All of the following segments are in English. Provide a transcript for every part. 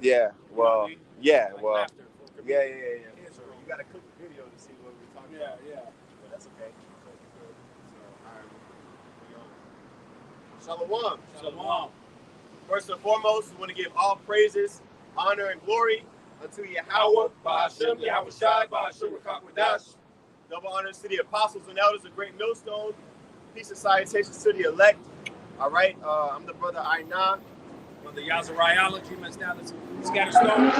Yeah. Well. Yeah. Like Well. after. Yeah. So you gotta click the video to see what we're talking about. Yeah. But that's okay. So, all right. Shalom. Shalom. First and foremost, we want to give all praises, honor, and glory unto Yahweh, Ba'ashem, Yahweh Shai, Ba'ashem, Rakakwadash. Double honors to the apostles and elders of Great Millstone. Peace and salutations to the elect. All right, I'm the brother Aina. Brother Yazariah, GMS Dallas, Scatterstone.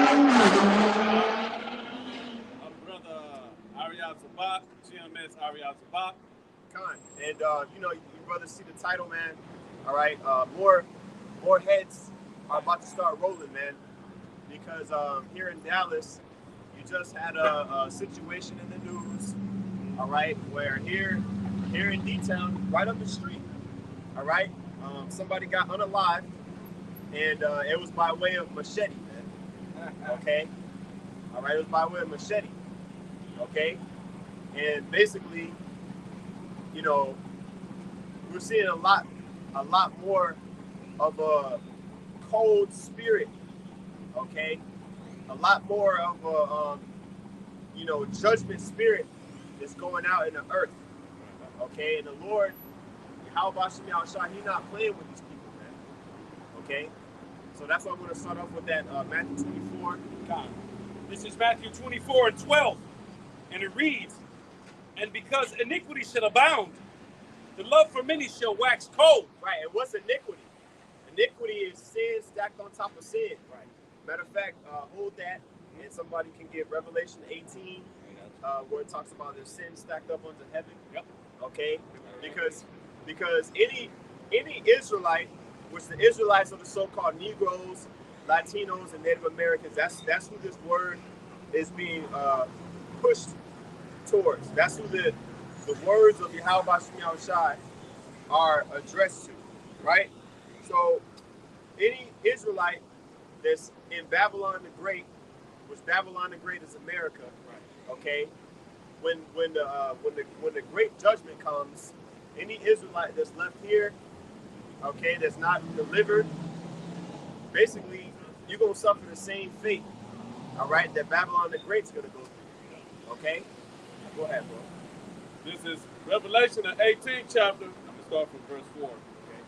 I'm brother Ariel Zabak, GMS Ariel Zabak. Khan. And, you brothers see the title, man. All right, more heads are about to start rolling, man. Because here in Dallas, you just had a situation in the news, all right, where here in D-Town, right up the street, all right, somebody got unalived, and it was by way of machete, man. Okay, all right, it was by way of machete. Okay, and basically, we're seeing a lot more of a cold spirit. Okay, a lot more of a judgment spirit is going out in the earth. Okay, and the Lord, Yahweh Hashem Yahushua, He's not playing with these people, man. Okay, so that's why I'm going to start off with that Matthew 24. God. This is Matthew 24:12, and it reads, "And because iniquity shall abound, the love for many shall wax cold." Right, and what's iniquity? Iniquity is sin stacked on top of sin. Right. Matter of fact, hold that, and somebody can get Revelation 18, where it talks about their sin stacked up unto heaven. Yep. Okay, because any Israelite, which the Israelites are the so-called Negroes, Latinos, and Native Americans, that's who this word is being pushed towards. That's who the words of Yahweh Hashem Yahushai are addressed to, right? So any Israelite that's in Babylon the Great, which Babylon the Great is America, right. Okay. When the great judgment comes, any Israelite that's left here, okay, that's not delivered, basically you're gonna suffer the same fate, all right, that Babylon the Great's gonna go through. Okay, go ahead, bro. This is Revelation, the 18th chapter. I'm gonna start from verse 4. Okay,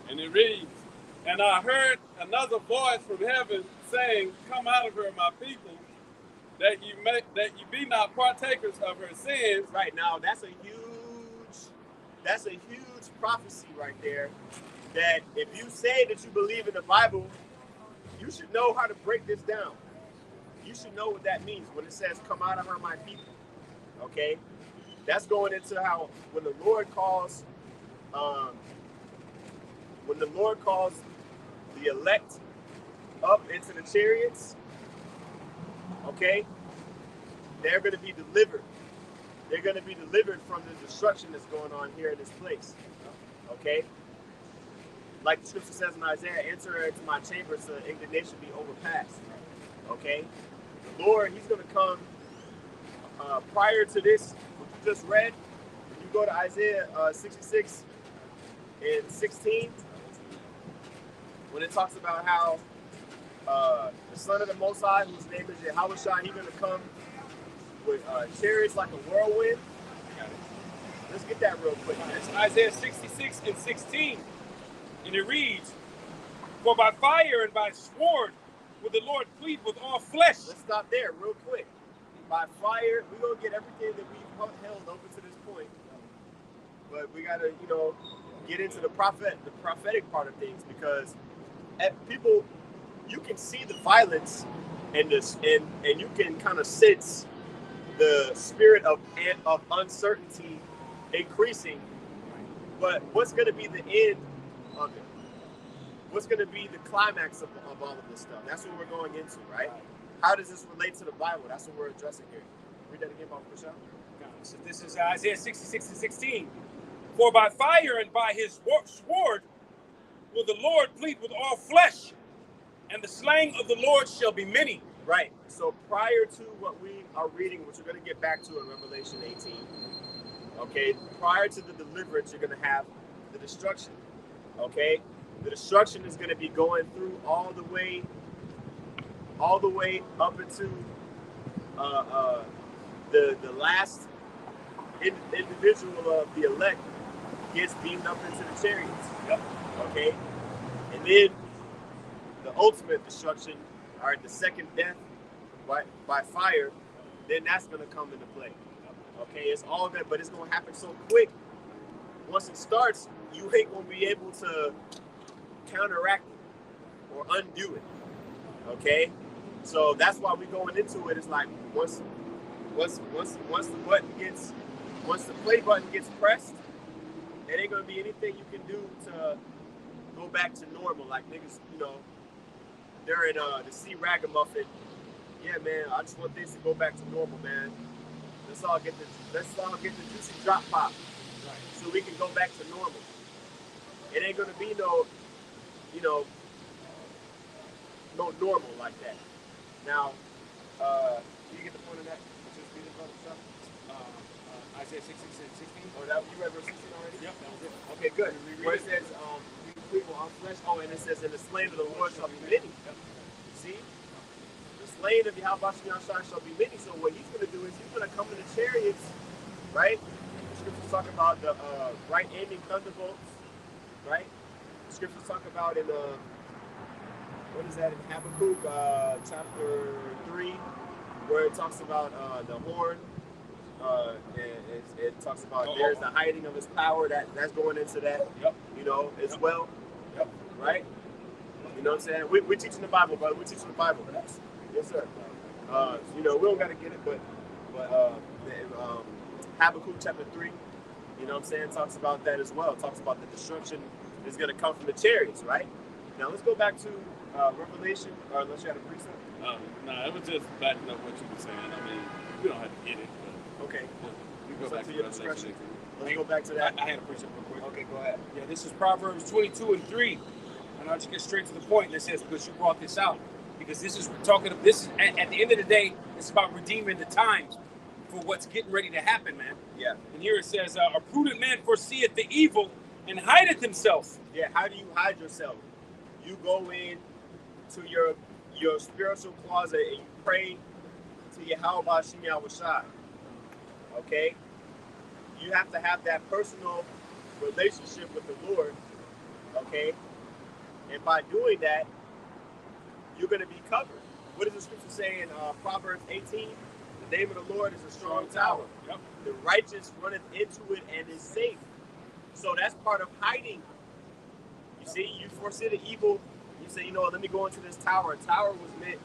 and it reads, "And I heard another voice from heaven saying, Come out of her, my people, that you be not partakers of her sins." Right, now that's a huge prophecy right there, that if you say that you believe in the Bible, you should know how to break this down. You should know what that means when it says, "Come out of her, my people." Okay, that's going into how when the Lord calls the elect up into the chariots, okay, they're going to be delivered. They're going to be delivered from the destruction that's going on here in this place. Okay? Like the scripture says in Isaiah, "Enter into my chamber so indignation be overpassed." Okay? The Lord, He's going to come prior to this, what you just read. If you go to Isaiah 66 and 16, when it talks about how the Son of the Most High, whose name is Yahweh Shai, He's going to come with chariots like a whirlwind. Let's get that real quick. It's Isaiah 66 and 16. And it reads, "For by fire and by sword will the Lord plead with all flesh." Let's stop there real quick. By fire, we're going to get everything that we've held over to this point. But we got to, get into the prophetic part of things, because people, you can see the violence and you can kind of sense the spirit of uncertainty increasing. But what's going to be the end of it? What's going to be the climax of all of this stuff? That's what we're going into, right? How does this relate to the Bible? That's what we're addressing here. Read that again, Bob Michelle. So this is Isaiah 66 and 16. "For by fire and by his sword will the Lord plead with all flesh, and the slaying of the Lord shall be many." Right. So prior to what we are reading, which we're going to get back to in Revelation 18, okay, prior to the deliverance, you're going to have the destruction. Okay? The destruction is going to be going through all the way all the way up into the last individual of the elect gets beamed up into the chariots. Yep. Okay? And then the ultimate destruction, or the second death by fire, then that's going to come into play. Okay? It's all that, but it's going to happen so quick. Once it starts, you ain't going to be able to counteract it or undo it. Okay? So that's why we going into it. It's like once the play button gets pressed, there ain't gonna be anything you can do to go back to normal. Like niggas, during the Sea Ragamuffin, yeah, man, I just want things to go back to normal, man. Let's all get the juicy drop pop, right, so we can go back to normal. It ain't gonna be no normal like that. Now, do you get the point of that? Isaiah 16 and 16. Oh, that, you read verse 16 already? Yep, that was it. Okay, good. Where it says, people on flesh. Oh, and it says, and the slain of the Lord shall be many. Yep. See? The slain of Yahweh shall be many. So what he's going to do is he's going to come in the chariots, right? The scriptures talk about the right-handing thunderbolts, right? The scriptures talk about in what is that in Habakkuk chapter 3, where it talks about the horn. It talks about there's the hiding of his power that's going into that, yep, as well, yep, right? You know what I'm saying? We're teaching the Bible, brother. We're teaching the Bible. Yes, sir. We don't got to get it, but Habakkuk chapter 3, you know what I'm saying, talks about that as well. It talks about the destruction is going to come from the chariots, right? Now let's go back to Revelation, or unless you had a precept. No, it was just backing up what you were saying. I mean, you don't have to get it. Okay. You go back to your Revelation. discretion. Let's go back to that. I had a precept real quick. Okay, go ahead. Yeah, this is Proverbs 22 and 3. And I'll just get straight to the point. And it says, because you brought this out. Because this is at the end of the day, it's about redeeming the times for what's getting ready to happen, man. Yeah. And here it says, a prudent man foreseeth the evil and hideth himself. Yeah, how do you hide yourself? You go in to your spiritual closet and you pray to Yahweh Shem Yahushai. Okay? You have to have that personal relationship with the Lord. Okay? And by doing that, you're going to be covered. What does the scripture say in Proverbs 18? The name of the Lord is a strong tower. Yep. The righteous runneth into it and is safe. So that's part of hiding. You see, you foresee the evil. You say, let me go into this tower. A tower was meant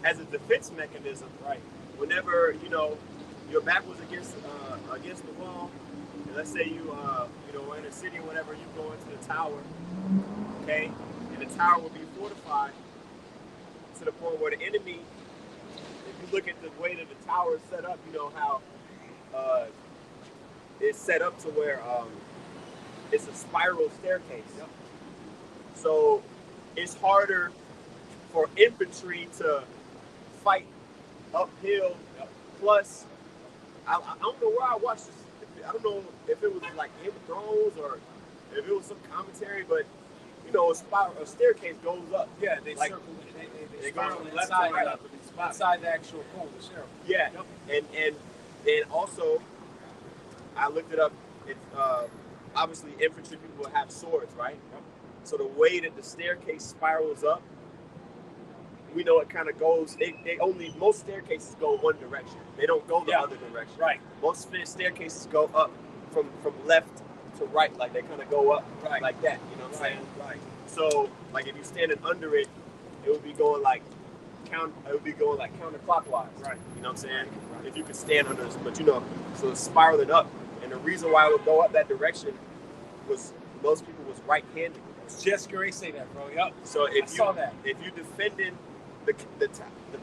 as a defense mechanism, right? Whenever your back was against the wall, and let's say you in a city or whatever, you go into the tower, okay, and the tower will be fortified to the point where the enemy, if you look at the way that the tower is set up, you know how it's set up to where it's a spiral staircase. Yep. So it's harder for infantry to fight uphill. Yep. Plus, I don't know where I watched this. I don't know if it was like Game of Thrones or if it was some commentary, but a staircase goes up. Yeah, they like, circle. They go spiral left to right inside the actual cone, the sheriff. Yeah, yep. and also, I looked it up. It's obviously infantry people will have swords, right? Yep. So the way that the staircase spirals up, we know it kind of goes. Most staircases go one direction. They don't go the other direction. Right. Most staircases go up from left to right, like they kind of go up like that. You know what I'm saying? Right. So like if you're standing under it, it would be going like counterclockwise. Right. You know what I'm saying? Right. If you could stand under this, but so it's spiraling up, and the reason why it would go up that direction was most people was right-handed. I was just going to say that, bro. Yep. So if you defending the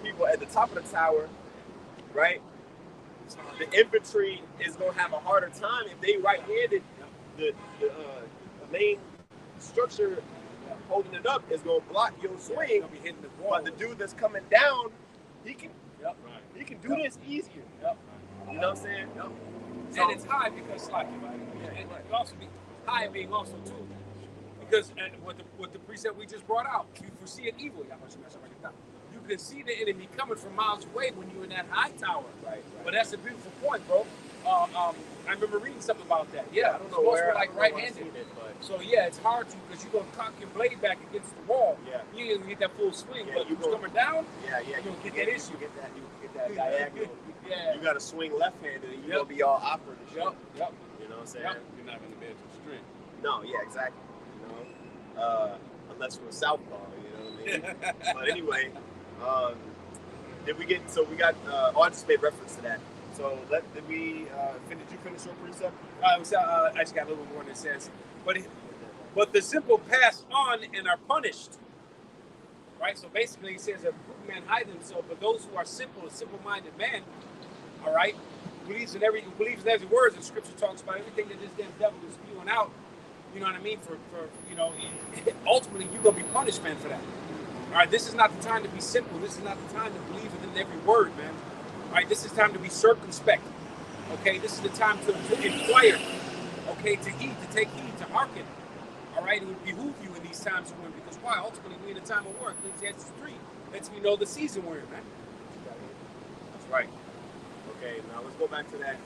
people at the top of the tower, right? The infantry is gonna have a harder time if they right-handed. The main structure holding it up is gonna block your swing. Gonna be hitting the wall. But the dude that's coming down, he can do this easier. Yep. You know what I'm saying? Yep. So, and it's high because like, and it can also be high being also too. Because what the precept we just brought out, you foresee an evil. You can see the enemy coming from miles away when you're in that high tower. Right. But that's a beautiful point, bro. I remember reading something about that. Yeah, I don't know where. Like right-handed. So yeah, it's hard to because you're gonna cock your blade back against the wall. Yeah. You ain't gonna get that full swing. Yeah, but you if it's coming down, Yeah. you don't get that issue. You get that diagonal. Yeah. You got to swing left-handed, and you're gonna be all awkward and shit. Yep. You know what I'm saying? Yep. You're not gonna be able to strength. No. Yeah. Exactly. You know, unless you're a southpaw. You know what I mean? But anyway, did we get? So we got. I just made reference to that. So did we finish? Did you finish your precept? I just got a little more that says, but the simple pass on and are punished. Right? So basically, it says a good man hide himself, but those who are simple, a simple-minded man, all right, believes in every word. And Scripture talks about everything that this damn devil is spewing out. You know what I mean? For you know, ultimately, you're gonna be punished, man, for that. All right, this is not the time to be simple. This is not the time to believe in every word, man. All right, this is time to be circumspect. Okay, this is the time to inquire. Okay, to heed, to take heed, to hearken. All right, it would behoove you in these times of war because why? Ultimately, we're in a time of war. Ecclesiastes 3 lets me know the season we're in, man. That's right. Okay, now let's go back to that.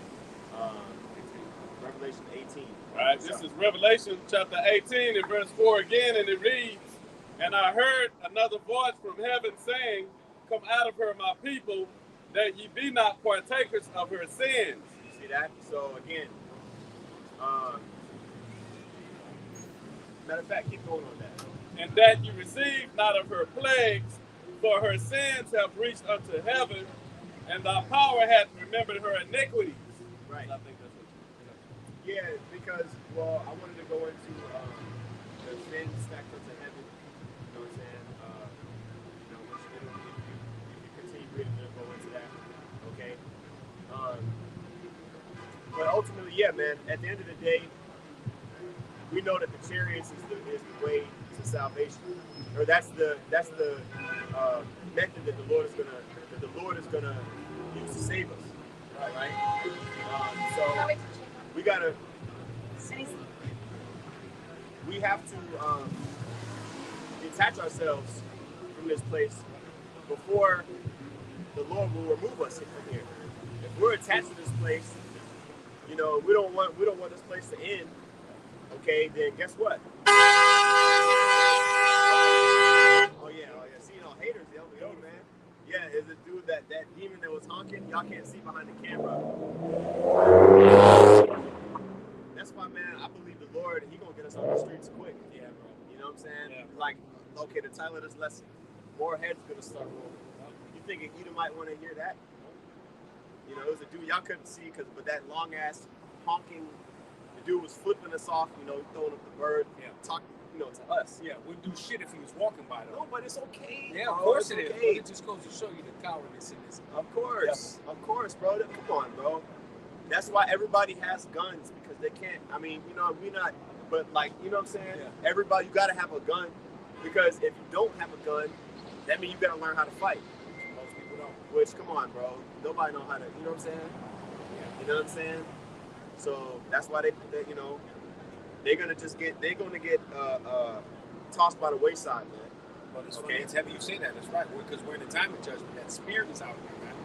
Revelation 18. All right, this is Revelation chapter 18 and verse 4 again, and it reads, "And I heard another voice from heaven saying, Come out of her, my people, that ye be not partakers of her sins." You see that? So again, matter of fact, keep going on that. "And that ye receive not of her plagues, for her sins have reached unto heaven, and thy power hath remembered her iniquities." Right. I think that's what Yeah, because, well, I wanted to go into the sin stacked unto heaven. You know what I'm saying? You know, which if you continue reading, it'll go into that. Okay? But ultimately, yeah, man, at the end of the day, we know that the chariots is the way to salvation. Or that's the method that the Lord is gonna use to save us. All right? So we have to detach ourselves from this place before the Lord will remove us from here. If we're attached to this place, you know, we don't want this place to end. Okay, then guess what? Oh yeah. See, you know, haters, yo, man. Yeah, is the dude that demon that was honking? Y'all can't see behind the camera. That's why, man, I believe the Lord, he gonna get us on the streets quick. Yeah, bro. You know what I'm saying? Yeah. Like, okay, the title of this lesson, more heads gonna start rolling. You think Edom might want to hear that? You know, it was a dude y'all couldn't see but that long ass honking, the dude was flipping us off. You know, throwing up the bird, talking, you know, to us. Yeah, wouldn't do shit if he was walking by though. No, but it's okay. Yeah, bro. of course it's it is. okay. But it just goes to show you the cowardice in this. Of course, bro. Come on, bro. That's why everybody has guns because they can't. I mean, you know, we not, but like, you know what I'm saying? Yeah. Everybody, you gotta have a gun because if you don't have a gun, that means you gotta learn how to fight. Most people don't. Which, come on, bro. Nobody know how to. You know what I'm saying? Yeah. You know what I'm saying? So that's why they you know, they're gonna get tossed by the wayside, man. But it's funny, it's heavy you say that. That's right. Because we're in a time of judgment. That spirit is out there, man.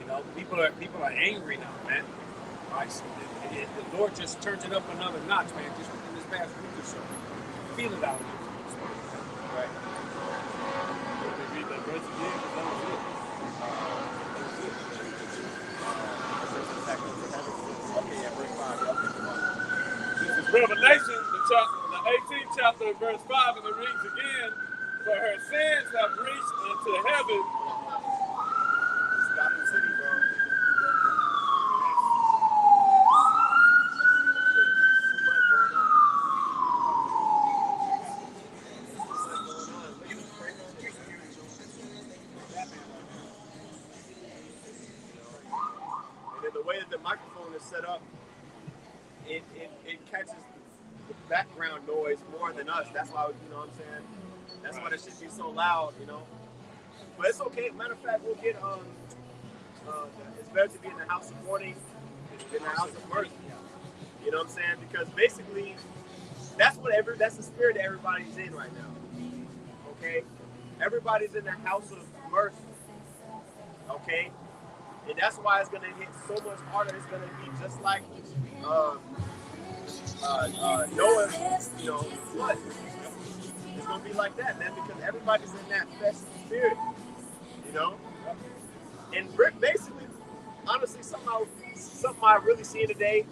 You know, people are angry now, man. Right? So the Lord just turns it up another notch, man. Just within this past week or so, feel it out there. Right. Let me read that verse again, 'cause that was it. Okay, yeah, verse 5. This is Revelation, the 18th chapter, verse 5, and it reads again, "For her sins have reached unto heaven, Stop the city, bro. And then the way that the microphone is set up, it catches the background noise more than us. That's why, you know what I'm saying? That's why this shit be so loud, you know? But it's okay. Matter of fact, we'll get, it's better to be in the house of mourning than in the house of mirth. You know what I'm saying? Because basically, that's the spirit that everybody's in right now. Okay, everybody's in the house of mercy. Okay, and that's why it's gonna hit so much harder. It's gonna be just like uh, Noah, flood. It's gonna be like that, man, because everybody's in that festive spirit, you know. And basically, honestly, something I really see today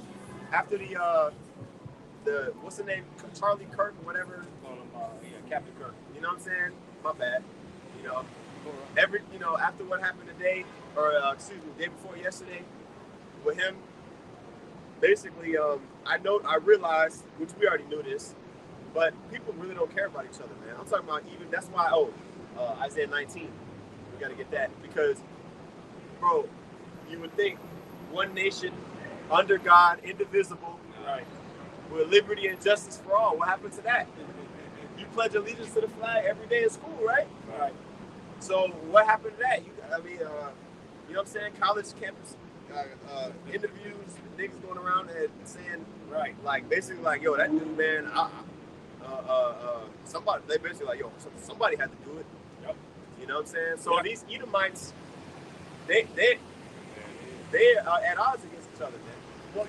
after the what's the name, Charlie Kirk or whatever. Captain Kirk. You know what I'm saying? My bad. You know, after what happened today, or excuse me, the day before yesterday, with him, basically, I realized, which we already knew this, but people really don't care about each other, man. I'm talking about even, that's why, Isaiah 19, we got to get that, because, bro, you would think one nation under God, indivisible, Right. with liberty and justice for all. What happened to that? You pledge allegiance to the flag every day in school, right? Right. So what happened to that? You know what I'm saying? College campus interviews, niggas going around and saying, Right. like, basically, like, yo, that dude, man, somebody, they basically like, yo, somebody had to do it. Yep. You know what I'm saying? So Yep. these Edomites, they are at odds against each other, man. Well,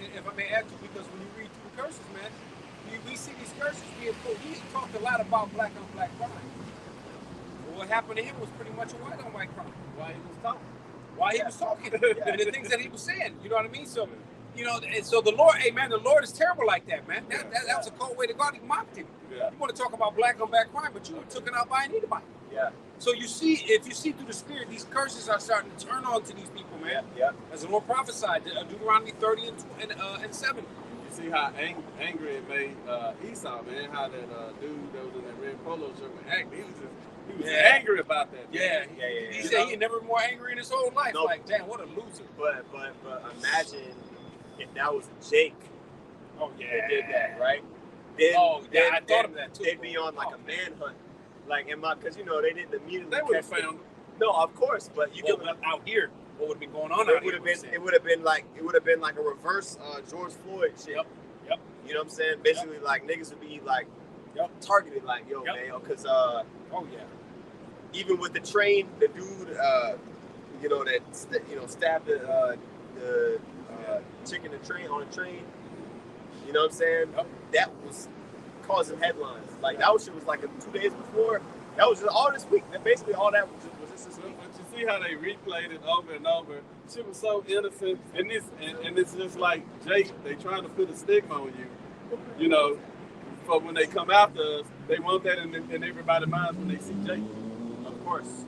if I may add to, because when you read through the curses, man, we see these curses being put. He talked a lot about black on black crime. Well, what happened to him was pretty much a white on white crime. Why he was talking? Why he was talking and the things that he was saying. You know what I mean? So, and so the Lord, hey man, the Lord is terrible like that, man. That was a cold way to God. He mocked him. Yeah. You want to talk about black on black crime, but you were taken out by an Edomite. Yeah. So if you see through the spirit, these curses are starting to turn on to these people, man. Yeah. As the Lord prophesied, Deuteronomy 30 and 7. You see how angry it made Esau, man. How that dude that was in that red polo shirt was acting. He was angry about that. Yeah. He said he had never been more angry in his whole life. Nope. Like, damn, what a loser. But imagine if that was Jake Oh that did that, right? Then, I thought of that too. They'd be on like a manhunt, like because they didn't immediately. They would have catch found him. No, of course, but you could out here. What would have been going on It out would here? have been. It would have been like a reverse George Floyd shit. Yep. You know what I'm saying? Basically, like niggas would be like targeted, like yo, Yep. man, because Oh yeah. even with the train, the dude, that stabbed the chick in the train on the train. You know what I'm saying? Yep. That was causing headlines. Like that shit was like 2 days before. That was just all this week. And basically, all that was just this week. But you see how they replayed it over and over. Shit was so innocent, and it's just like Jake. They trying to put a stigma on you, for when they come after us. They want that in everybody's minds when they see Jake. Of course,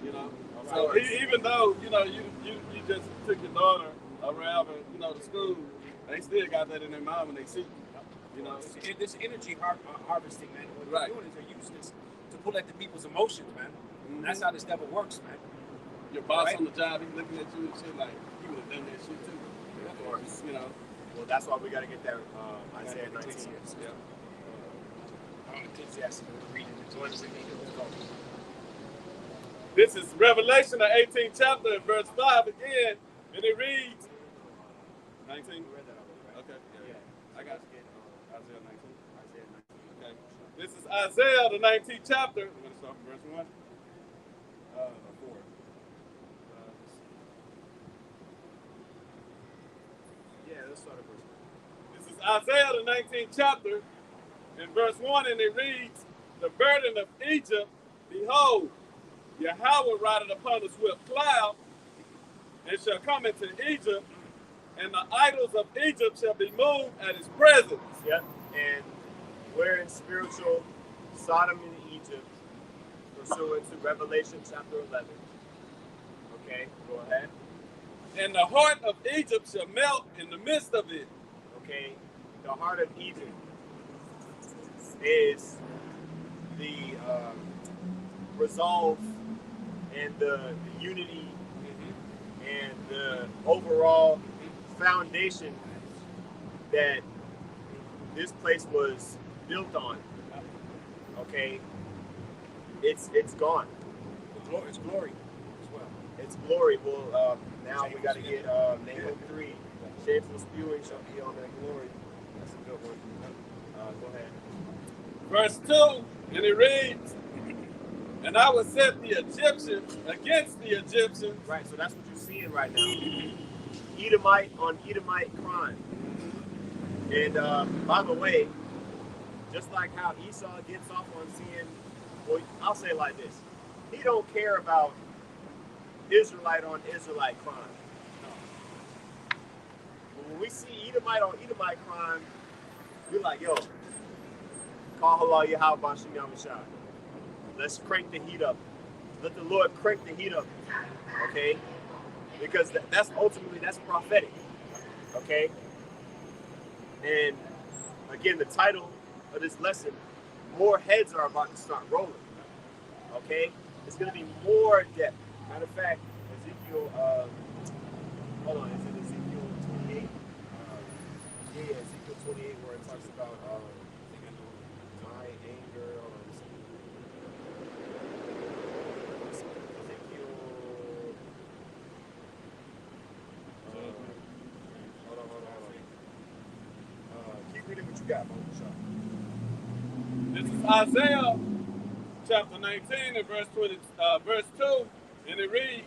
So even though you just took your daughter around to school, they still got that in their mind when they see you. This energy harvesting, man. What Right. they're doing is they're using this to pull at the people's emotions, man. Mm-hmm. That's how this devil works, man. Your boss Right. on the job, he's looking at you and shit like he would have done that shit too. Of course. Well, that's why we got to get that Isaiah 19. Ecclesiastes, read it. What does it mean? this is Revelation, the 18th chapter, verse 5 again, and it reads 19. We read that already, right? Okay, yeah. I got you. Isaiah 19. Isaiah 19. Okay. This is Isaiah, the 19th chapter. We're going to start from verse 1. 4. Yeah, let's start at verse 1. This is Isaiah, the 19th chapter, in verse 1, and it reads, the burden of Egypt, behold, Yahweh rideth upon a swift cloud, and shall come into Egypt, and the idols of Egypt shall be moved at his presence. Yep. And we're in spiritual Sodom and Egypt, pursuant to Revelation chapter 11. Okay, go ahead. And the heart of Egypt shall melt in the midst of it. Okay, the heart of Egypt is the resolve and the unity and the overall foundation that this place was built on. Okay, it's gone. It's glory as well. It's glory. Well, now we got to get Nahum 3. Shameful spewing shall be on that glory. That's a good one. Go ahead. Verse 2, and it reads, and I will set the Egyptians against the Egyptians. Right, so that's what you're seeing right now. Edomite on Edomite crime. And by the way, just like how Esau gets off on seeing, well, I'll say it like this. He don't care about Israelite on Israelite crime. No. But when we see Edomite on Edomite crime, we're like, yo, call halal Yahweh Shem Yahushua. Let's crank the heat up. Let the Lord crank the heat up. Okay? Because that's ultimately, that's prophetic. Okay? And again, the title of this lesson, more heads are about to start rolling. Okay? It's going to be more depth. Matter of fact, Ezekiel, hold on, is it Ezekiel 28? Yeah, Ezekiel 28, where it talks about my anger. Hold on a second. Ezekiel. Hold on. Keep reading what you got, Moshe. This is Isaiah chapter 19 and verse 2, and it reads,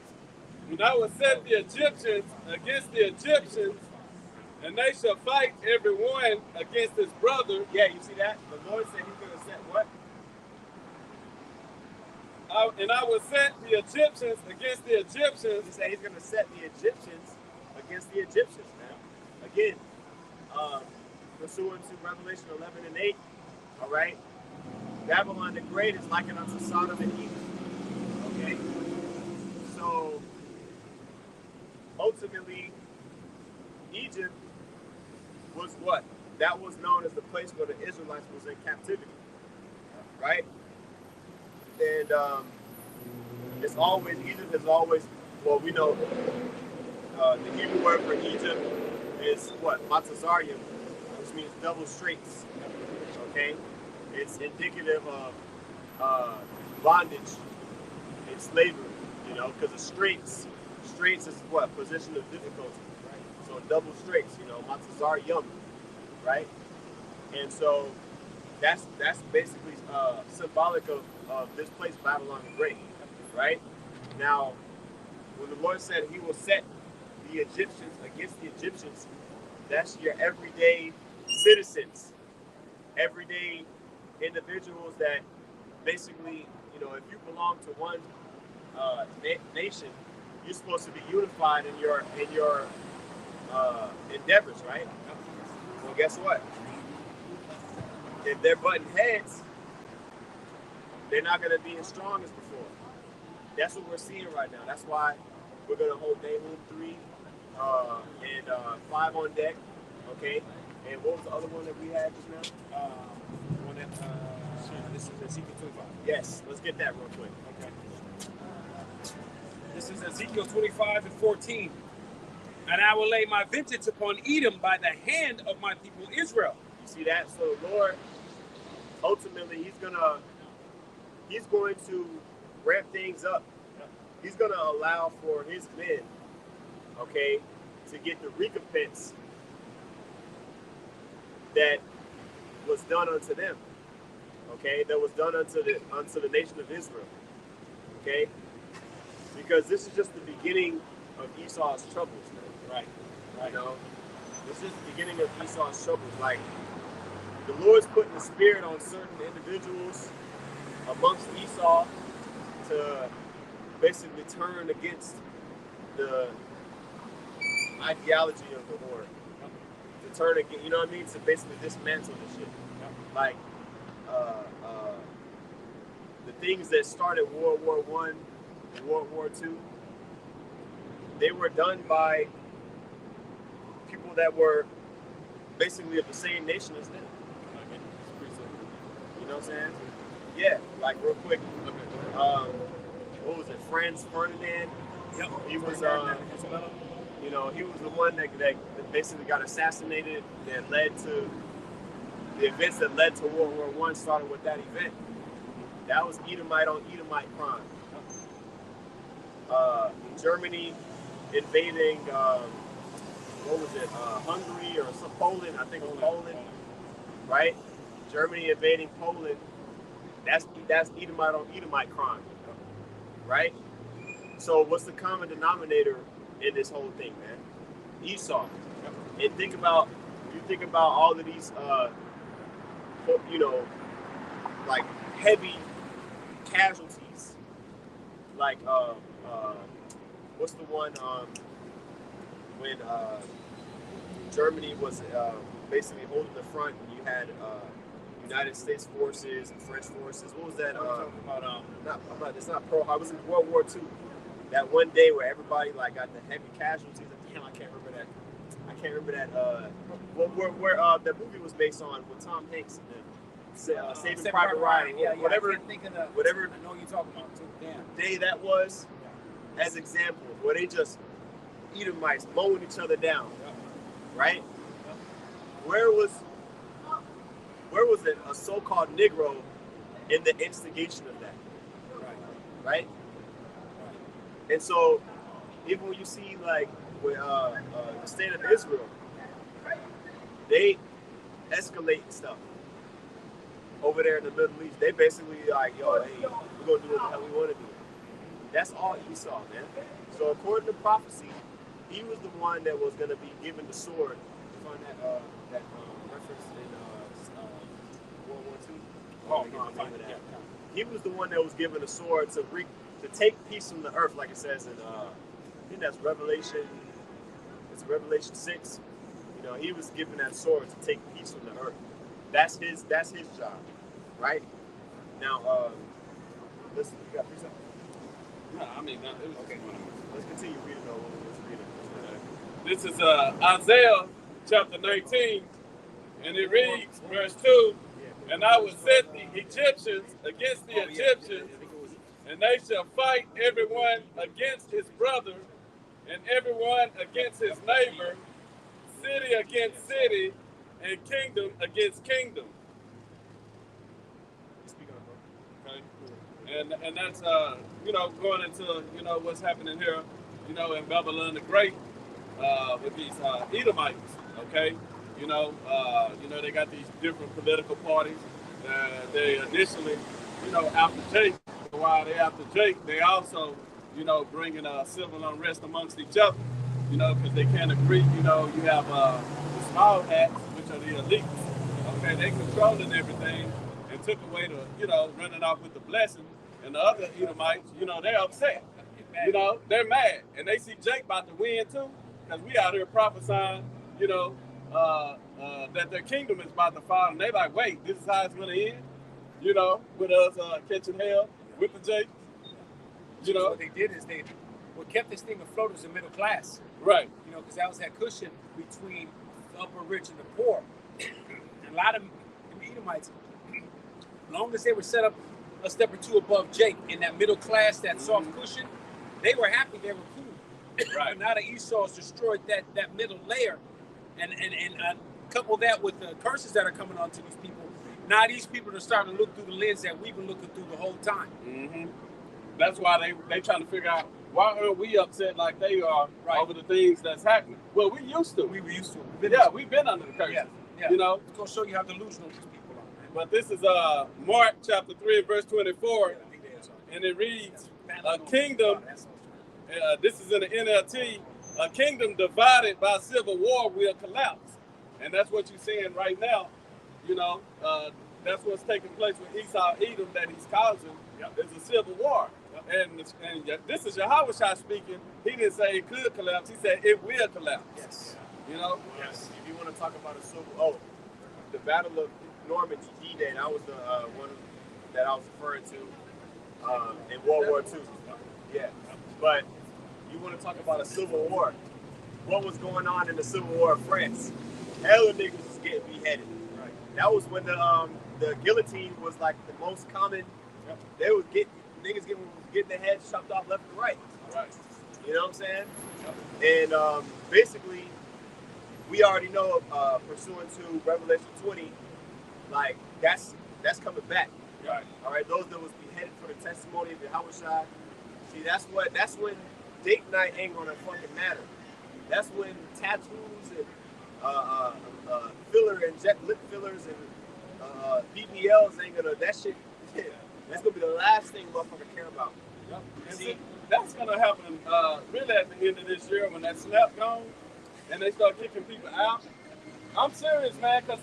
and I will set the Egyptians against the Egyptians, and they shall fight every one against his brother. Yeah, you see that? The Lord said he's going to set what? And I will set the Egyptians against the Egyptians. He said he's going to set the Egyptians against the Egyptians. Now, again, pursuant to Revelation 11 and 8, all right? Babylon the Great is likened unto Sodom and Egypt. Okay? So, ultimately, Egypt was what? That was known as the place where the Israelites was in captivity. Right? And it's always, Egypt is always, well, we know the Hebrew word for Egypt is what? Matzazarium, which means double straits. Okay? It's indicative of bondage and slavery, you know, because the straits is what? Position of difficulty, right? So double straits, you know, Matzazarium, right? And so that's basically symbolic of this place, Babylon the Great, right? Now, when the Lord said he will set the Egyptians against the Egyptians, that's your everyday citizens, everyday individuals that basically, you know, if you belong to one nation, you're supposed to be unified in your endeavors, right? Well, guess what? If they're butting heads, they're not going to be as strong as before. That's what we're seeing right now. That's why we're going to hold Nahum 3 and 5 on deck, okay? And what was the other one that we had just now? This is Ezekiel 25. Yes, let's get that real quick. Okay. This is Ezekiel 25 and 14. And I will lay my vengeance upon Edom by the hand of my people Israel. You see that? So the Lord, ultimately, he's going to ramp things up. He's going to allow for his men, okay, to get the recompense that was done unto them, okay, that was done unto the nation of Israel, okay, because this is just the beginning of Esau's troubles, man. Right. You know, this is the beginning of Esau's troubles. Like, the Lord's putting the spirit on certain individuals amongst Esau to basically turn against the ideology of the Lord. To turn again, you know what I mean? To basically dismantle the shit. Like, the things that started World War I and World War II, they were done by people that were basically of the same nation as them. You know what I'm saying? Yeah, like real quick. What was it? Franz Ferdinand. Yep. He was, you know, he was the one that basically got assassinated. That led to the events that led to World War I. Started with that event. That was Edomite on Edomite crime. Germany invading, what was it? Hungary or some Poland? I think it was Poland, right? Germany invading Poland, that's Edomite on Edomite crime, right? So what's the common denominator in this whole thing, man? Esau. And think about all of these, you know, like heavy casualties, like what's the one when Germany was basically holding the front, and you had United States forces and French forces. What was that? It's not Pearl Harbor. It was in World War II. That one day where everybody like got the heavy casualties. Damn, I can't remember that. Where that movie was based on with Tom Hanks and Saving Private Ryan. Yeah, whatever. I can't think of the, whatever I know what you're talking about too. Damn. day that was, as examples where they just Edomites mowing each other down, right? Where was it a so-called Negro in the instigation of that, right? And so, even when you see like with the state of Israel, they escalate stuff over there in the Middle East. They basically like, yo, hey, we're gonna do what the hell we want to do. That's all Esau, man. So according to prophecy, he was the one that was gonna be given the sword. You find that reference in World War II? Oh, no, I'm fine. Yeah. He was the one that was given a sword to take peace from the earth, like it says in I think that's Revelation. It's Revelation 6. You know, he was given that sword to take peace from the earth. That's his job, right? Now, listen, you got 3 seconds? No, I mean, it was Okay. Let's continue reading though. Let's read it. This is Isaiah chapter 19, and it reads, verse 2, and I will set the Egyptians against the Egyptians, and they shall fight everyone against his brother, and everyone against his neighbor, city against city, and kingdom against kingdom. Okay. And that's going into what's happening here, in Babylon the Great, with these Edomites. Okay, they got these different political parties. They initially, after Jake, while they after Jake, they also, bringing civil unrest amongst each other, because they can't agree. You have the small hats, which are the elites. Okay, they controlling everything and took away the, running off with the blessing. And the other Edomites, they're upset. They're mad. And they see Jake about to win too, because we out here prophesying, that their kingdom is about to fall. And they like, wait, this is how it's going to end? With us catching hell with the Jake. So what they did is what kept this thing afloat was the middle class. Right. Because that was that cushion between the upper rich and the poor. And a lot of them Edomites, as long as they were set up a step or two above Jake in that middle class, that soft cushion, they were happy, they were cool. Right. But now the Esau's destroyed that middle layer, and couple that with the curses that are coming onto these people. Now these people are starting to look through the lens that we've been looking through the whole time. Mm-hmm. That's why they trying to figure out, why aren't we upset like they are over the things that's happening? Well, we used to. We were used to it. We've been under the curses. Yeah. It's going to show you how delusional these people are, man. But this is Mark chapter 3 verse 24, and it reads, a kingdom, this is in the NLT, a kingdom divided by civil war will collapse. And that's what you're seeing right now. That's what's taking place with Esau Edom that he's causing. There's a civil war. And this is Yahushua speaking. He didn't say it could collapse. He said it will collapse. Yes. Yes. If you want to talk about a civil, the Battle of Normandy, D-Day, that was the one that I was referring to in World War II. Yeah. But you want to talk about a civil war? What was going on in the Civil War of France? Hella niggas was getting beheaded. Right. That was when the guillotine was like the most common. Yep. They was niggas getting their heads chopped off left and right. Right. You know what I'm saying? Yep. And basically, we already know, pursuant to Revelation 20, like that's coming back. Right. All right. Those that was beheaded for the testimony of Yahushua. See, that's when date night ain't gonna fucking matter. That's when tattoos and filler and lip fillers and BBLs ain't gonna. That shit. That's gonna be the last thing motherfucker care about. Yep. And See? see, that's gonna happen really at the end of this year when that snap gone and they start kicking people out. I'm serious, man, because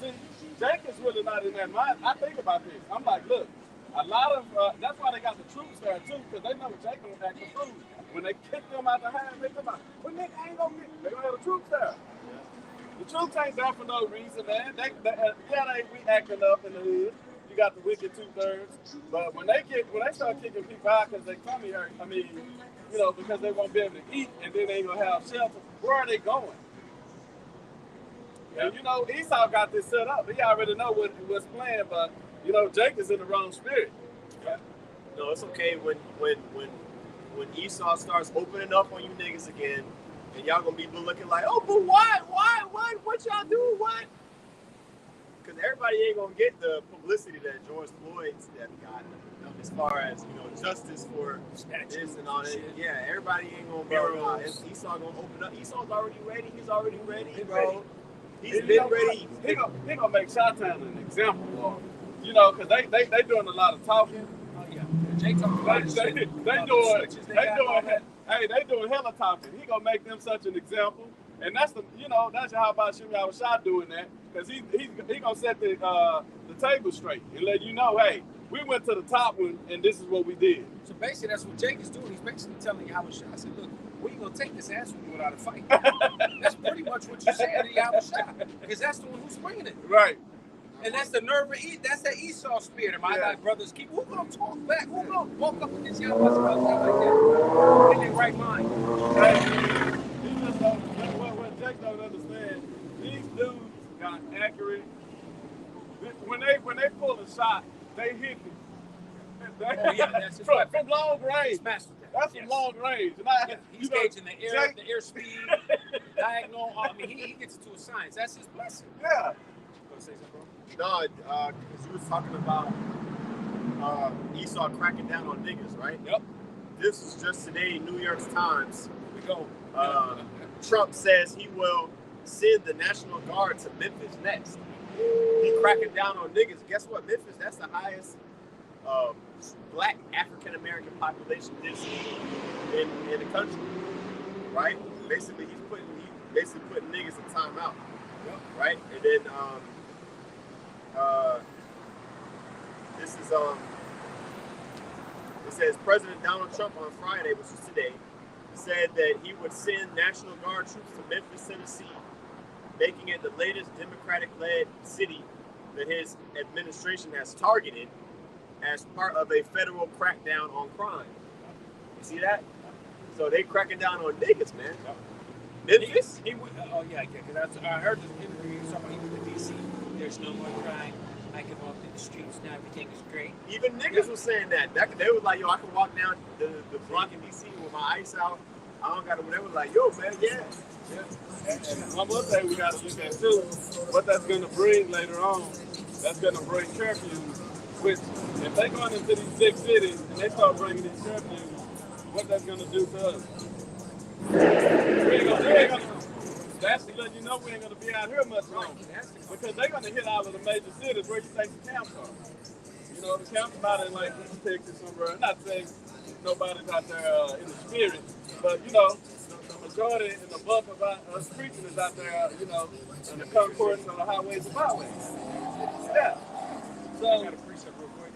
Jake is really not in that mind. I think about this. I'm like, look, a lot of that's why they got the troops there too, because they know Jake gonna act the fool. When they kick them out the hand, they come out. Well, nigga ain't gonna get. They gonna have the troops there. The troops ain't there for no reason, man. They reacting up in the hood. You got the wicked 2/3, but when they start kicking people out because they come here, I mean, you know, because they won't be able to eat and then they ain't gonna have shelter. Where are they going? Yeah. And you know, Esau got this set up. He already know what's planned, but you know, Jake is in the wrong spirit. Yeah. No, it's okay when Esau starts opening up on you niggas again, and y'all gonna be looking like, oh, but why, what y'all do, what? Because everybody ain't gonna get the publicity that George Floyd's death got, as far as, you know, justice for this and all that. Yeah, everybody ain't gonna be Esau gonna open up. Esau's already ready. He's already ready. He's been ready. He gonna make Chi-Town an example of, you know, because they doing a lot of talking. Oh yeah, Jake talking about they doing hella talking. He gonna make them such an example, and that's how about Shimmy Awashai doing that, because he gonna set the table straight and let you know, hey, we went to the top one and this is what we did. So basically, that's what Jake is doing. He's basically telling Yahweh. I said, look, where you gonna take this ass from you without a fight? That's pretty much what you're saying to Yahweh, because that's the one who's bringing it. Right. And that's the nerve of that's that Esau spirit. My like brothers keep. Who gonna talk back? Who gonna walk up against Yahweh like that? In their right mind. What Jake don't understand, these dudes got accurate. When they pull a shot, they hit it. That's from long range. That's from long range. And he's gauging the air speed, diagonal. I mean, he gets it to a science. That's his blessing. Yeah. Say something, bro? No, because you was talking about Esau cracking down on niggas, right? Yep. This is just today, New York Times. Here we go. Trump says he will send the National Guard to Memphis next. He cracking down on niggas. Guess what? Memphis, that's the highest black African American population density in the country, right? Basically, he's putting niggas in timeout, right? And then this is it says President Donald Trump on Friday, which is today, said that he would send National Guard troops to Memphis, Tennessee, making it the latest Democratic-led city that his administration has targeted as part of a federal crackdown on crime. You see that? So they cracking down on niggas, man. Memphis? Because I heard this interview talking about DC. There's no more crime. I can walk through the streets now. Everything is great. Even niggas was saying that. They was like, yo, I can walk down the block in DC with my ice out. I don't got to. They was like, yo, man, yeah. And one more thing we got to look at too, what that's going to bring later on. That's going to bring curfews. Which, if they go into these big cities and they start bringing these curfews, what that's going to do to us? That's to let you know we ain't going to be out here much longer. Because they're going to hit all of the major cities where you think the camps are. You know, the camps are out in like Texas somewhere. Not saying nobody's out there in the spirit, but you know, the majority and the bulk of us preaching is out there, you know, in the concourse on the highways and byways. Yeah. So, I got a precept real quick.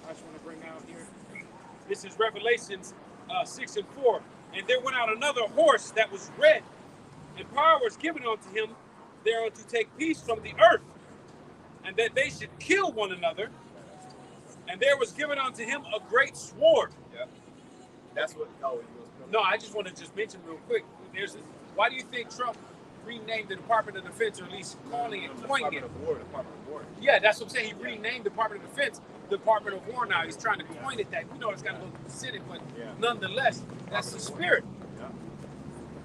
I just want to bring out here. This is Revelations 6:4. And there went out another horse that was red, and power was given unto him thereon to take peace from the earth, and that they should kill one another. And there was given unto him a great sword. Yeah. That's what. No, I just want to just mention real quick. Why do you think Trump renamed the Department of Defense, or at least calling it, coining it? Department of War. Yeah, that's what I'm saying. He renamed the Department of Defense Department of War now. He's trying to coin it that. We know it's got to go through the Senate, but nonetheless, that's the spirit. Yeah.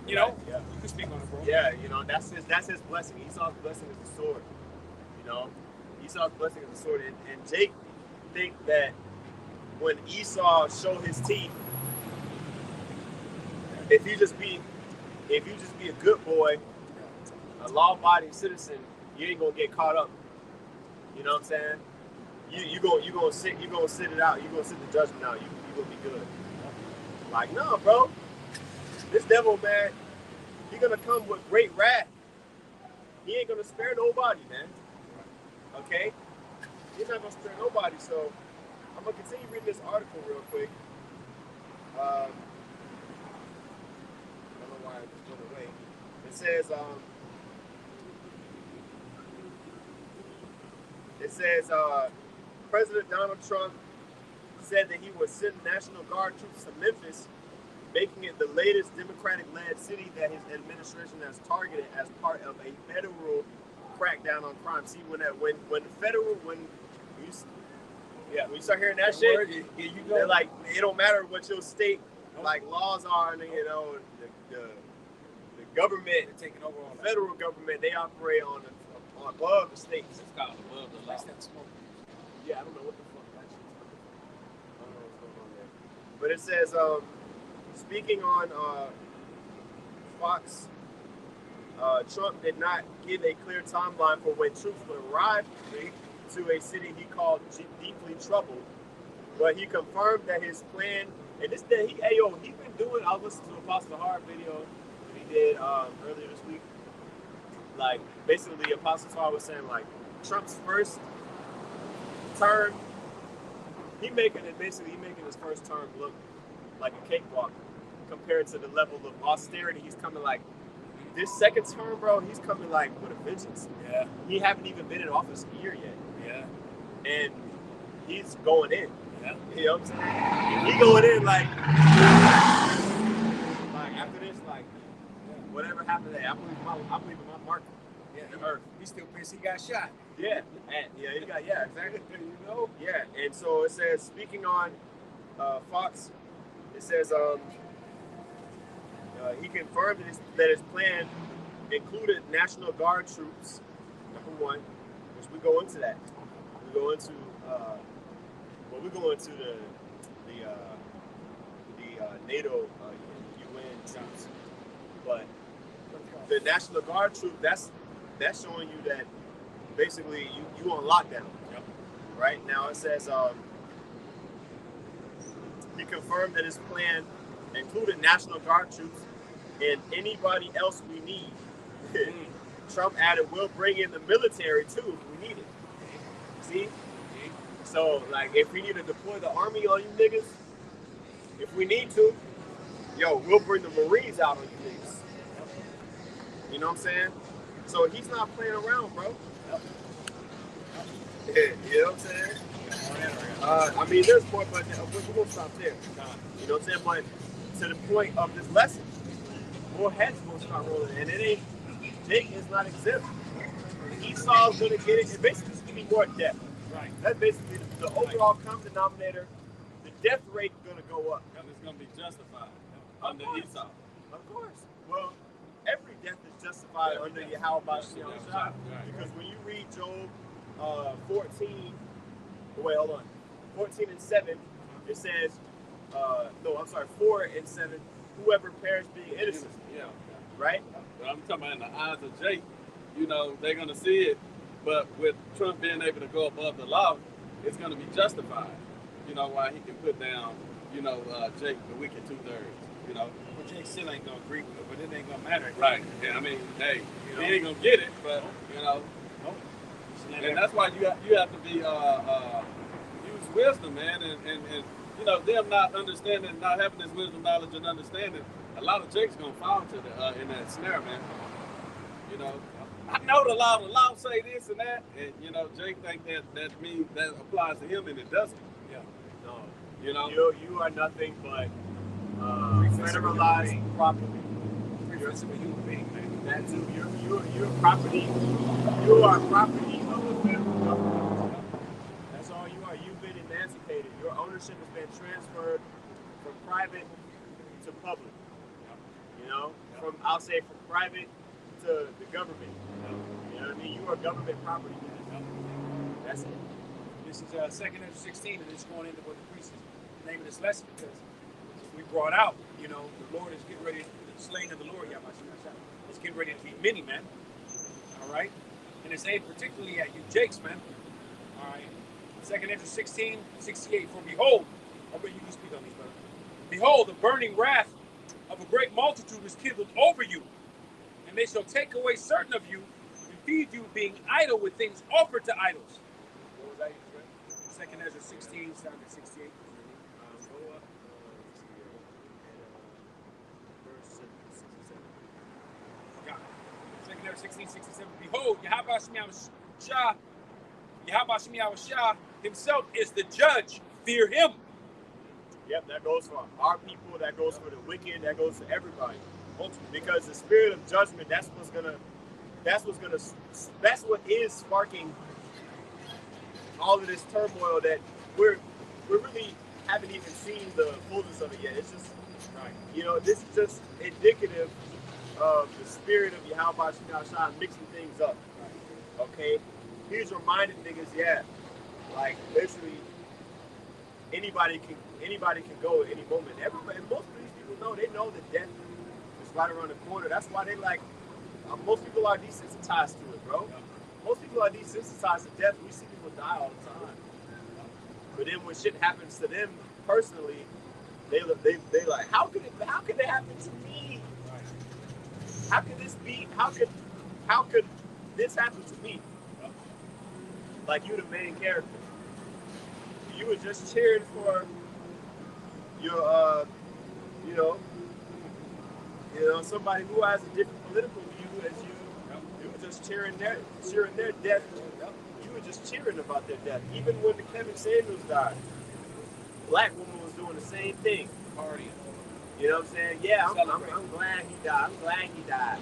You know? Yeah. You can speak on it, bro. Yeah, you know, that's his blessing. Esau's blessing is the sword. You know? Esau's blessing is the sword. And Jake think that when Esau show his teeth, if you just be a good boy, a law-abiding citizen, you ain't gonna get caught up You know what I'm saying? You gonna sit it out. You gonna sit the judgment out. You gonna be good. Like, no, bro. This devil, man, he gonna come with great wrath. He ain't gonna spare nobody, man. Okay? He's not gonna spare nobody. So I'm gonna continue reading this article real quick. I don't know why it just went away. It says President Donald Trump said that he would send National Guard troops to Memphis, making it the latest Democratic-led city that his administration has targeted as part of a federal crackdown on crime. See, when you start hearing that shit, you they're like, it don't matter what your state like laws are, and you know, the government, taking over all the federal government, they operate on above the states. It's called above the law. Yeah, I don't know what the fuck that shit's I don't know what's going on there. But it says, speaking on Fox, Trump did not give a clear timeline for when troops would arrive to a city he called deeply troubled, but he confirmed that his plan, and this day, he's been doing, I listened to Apostle Hard video that he did earlier this week. Like, basically, Apostle Hard was saying, like, Trump's first term, he's making his first term look like a cakewalk compared to the level of austerity he's coming. Like, this second term, bro, he's coming like with a vengeance. Yeah. He haven't even been in office a year yet. Yeah. And he's going in. Yeah. You know what I'm saying? He going in like after this, like whatever happened there, I believe in my mark. Yeah. The earth. He's still pissed he got shot. Yeah. And exactly. You know? Yeah. And so it says, speaking on Fox, it says he confirmed that his plan included National Guard troops, number one, which we go into that. We go into the NATO UN troops, but the National Guard troop, that's showing you that basically you on lockdown. Yep. Right now it says he confirmed that his plan included National Guard troops and anybody else we need. Trump added, we'll bring in the military too if we need it. See? So, like, if we need to deploy the army on you niggas, if we need to, we'll bring the Marines out on you niggas. You know what I'm saying? So he's not playing around, bro. Yeah, you know what I'm saying? I mean, there's more, but we're going to stop there. You know what I'm saying? But to the point of this lesson, more heads going to start rolling. And Jake is not exempt. Esau's going to get it. And basically, it's going to be more death. Right. That's basically the overall common denominator. The death rate is going to go up. And it's going to be justified under Esau. Of course. Well, every death is justified under Yahweh Bashem Shah. Because when you read Job 14 and 7, it says, 4 and 7, whoever perished being innocent. Yeah. Right? But I'm talking about in the eyes of Jake, they're going to see it. But with Trump being able to go above the law, it's going to be justified. Why he can put down, Jake, the wicked 2/3, Well, Jake still ain't going to agree with it, but it ain't going to matter. Right. Yeah, I mean, hey, he ain't going to get it, but, And that's why you have to be use wisdom, man, and them not understanding, not having this wisdom, knowledge, and understanding. A lot of Jake's gonna fall to in that snare, man. I know the law say this and that, and Jake think that applies to him, and it doesn't. Yeah. No. You are nothing but federalized property. You're a human being, man. That too. You're property. You are property of the federal government. That's all you are. You've been emancipated. Your ownership has been transferred from private to public. From private to the government. You know what I mean? You are government property. That's it. This is 2nd Ezra 16, and it's going into what the priest is the name of this lesson, because we brought out, the Lord is getting ready, the slain of the Lord, it's getting ready to be many, man. All right? And it's aimed particularly at you Jakes, man. All right. 2nd Ezra 16:68. For behold, I'll bet you can speak on these, brother. Behold, the burning wrath of a great multitude is kindled over you, and they shall take away certain of you and feed you, being idle with things offered to idols. What was that you just read? 2nd Ezra 16, down to 68. Go up. Verse 67. Got it. 2nd Ezra 16:67. Behold, Yahweh Shah himself is the judge. Fear him. Yep, that goes for our people, that goes for the wicked, that goes for everybody. Because the spirit of judgment, that's what is sparking all of this turmoil that we're really haven't even seen the fullness of it yet. It's just, this is just indicative of the spirit of Yahweh Shah mixing things up. Okay? He's reminding niggas, like literally anybody can go at any moment. Everybody, most of these people know, they know that death is right around the corner. That's why they like, most people are desensitized to it, bro. Most people are desensitized to death. We see people die all the time. But then when shit happens to them personally, they like, how could it happen to me? How could this be? How could this happen to me? Like, you the main character. You were just cheering for your, somebody who has a different political view as you. You were just cheering their death. You were just cheering about their death. Even when the Kevin Samuels died, black woman was doing the same thing. Party. You know what I'm saying? Yeah, I'm glad he died. I'm glad he died.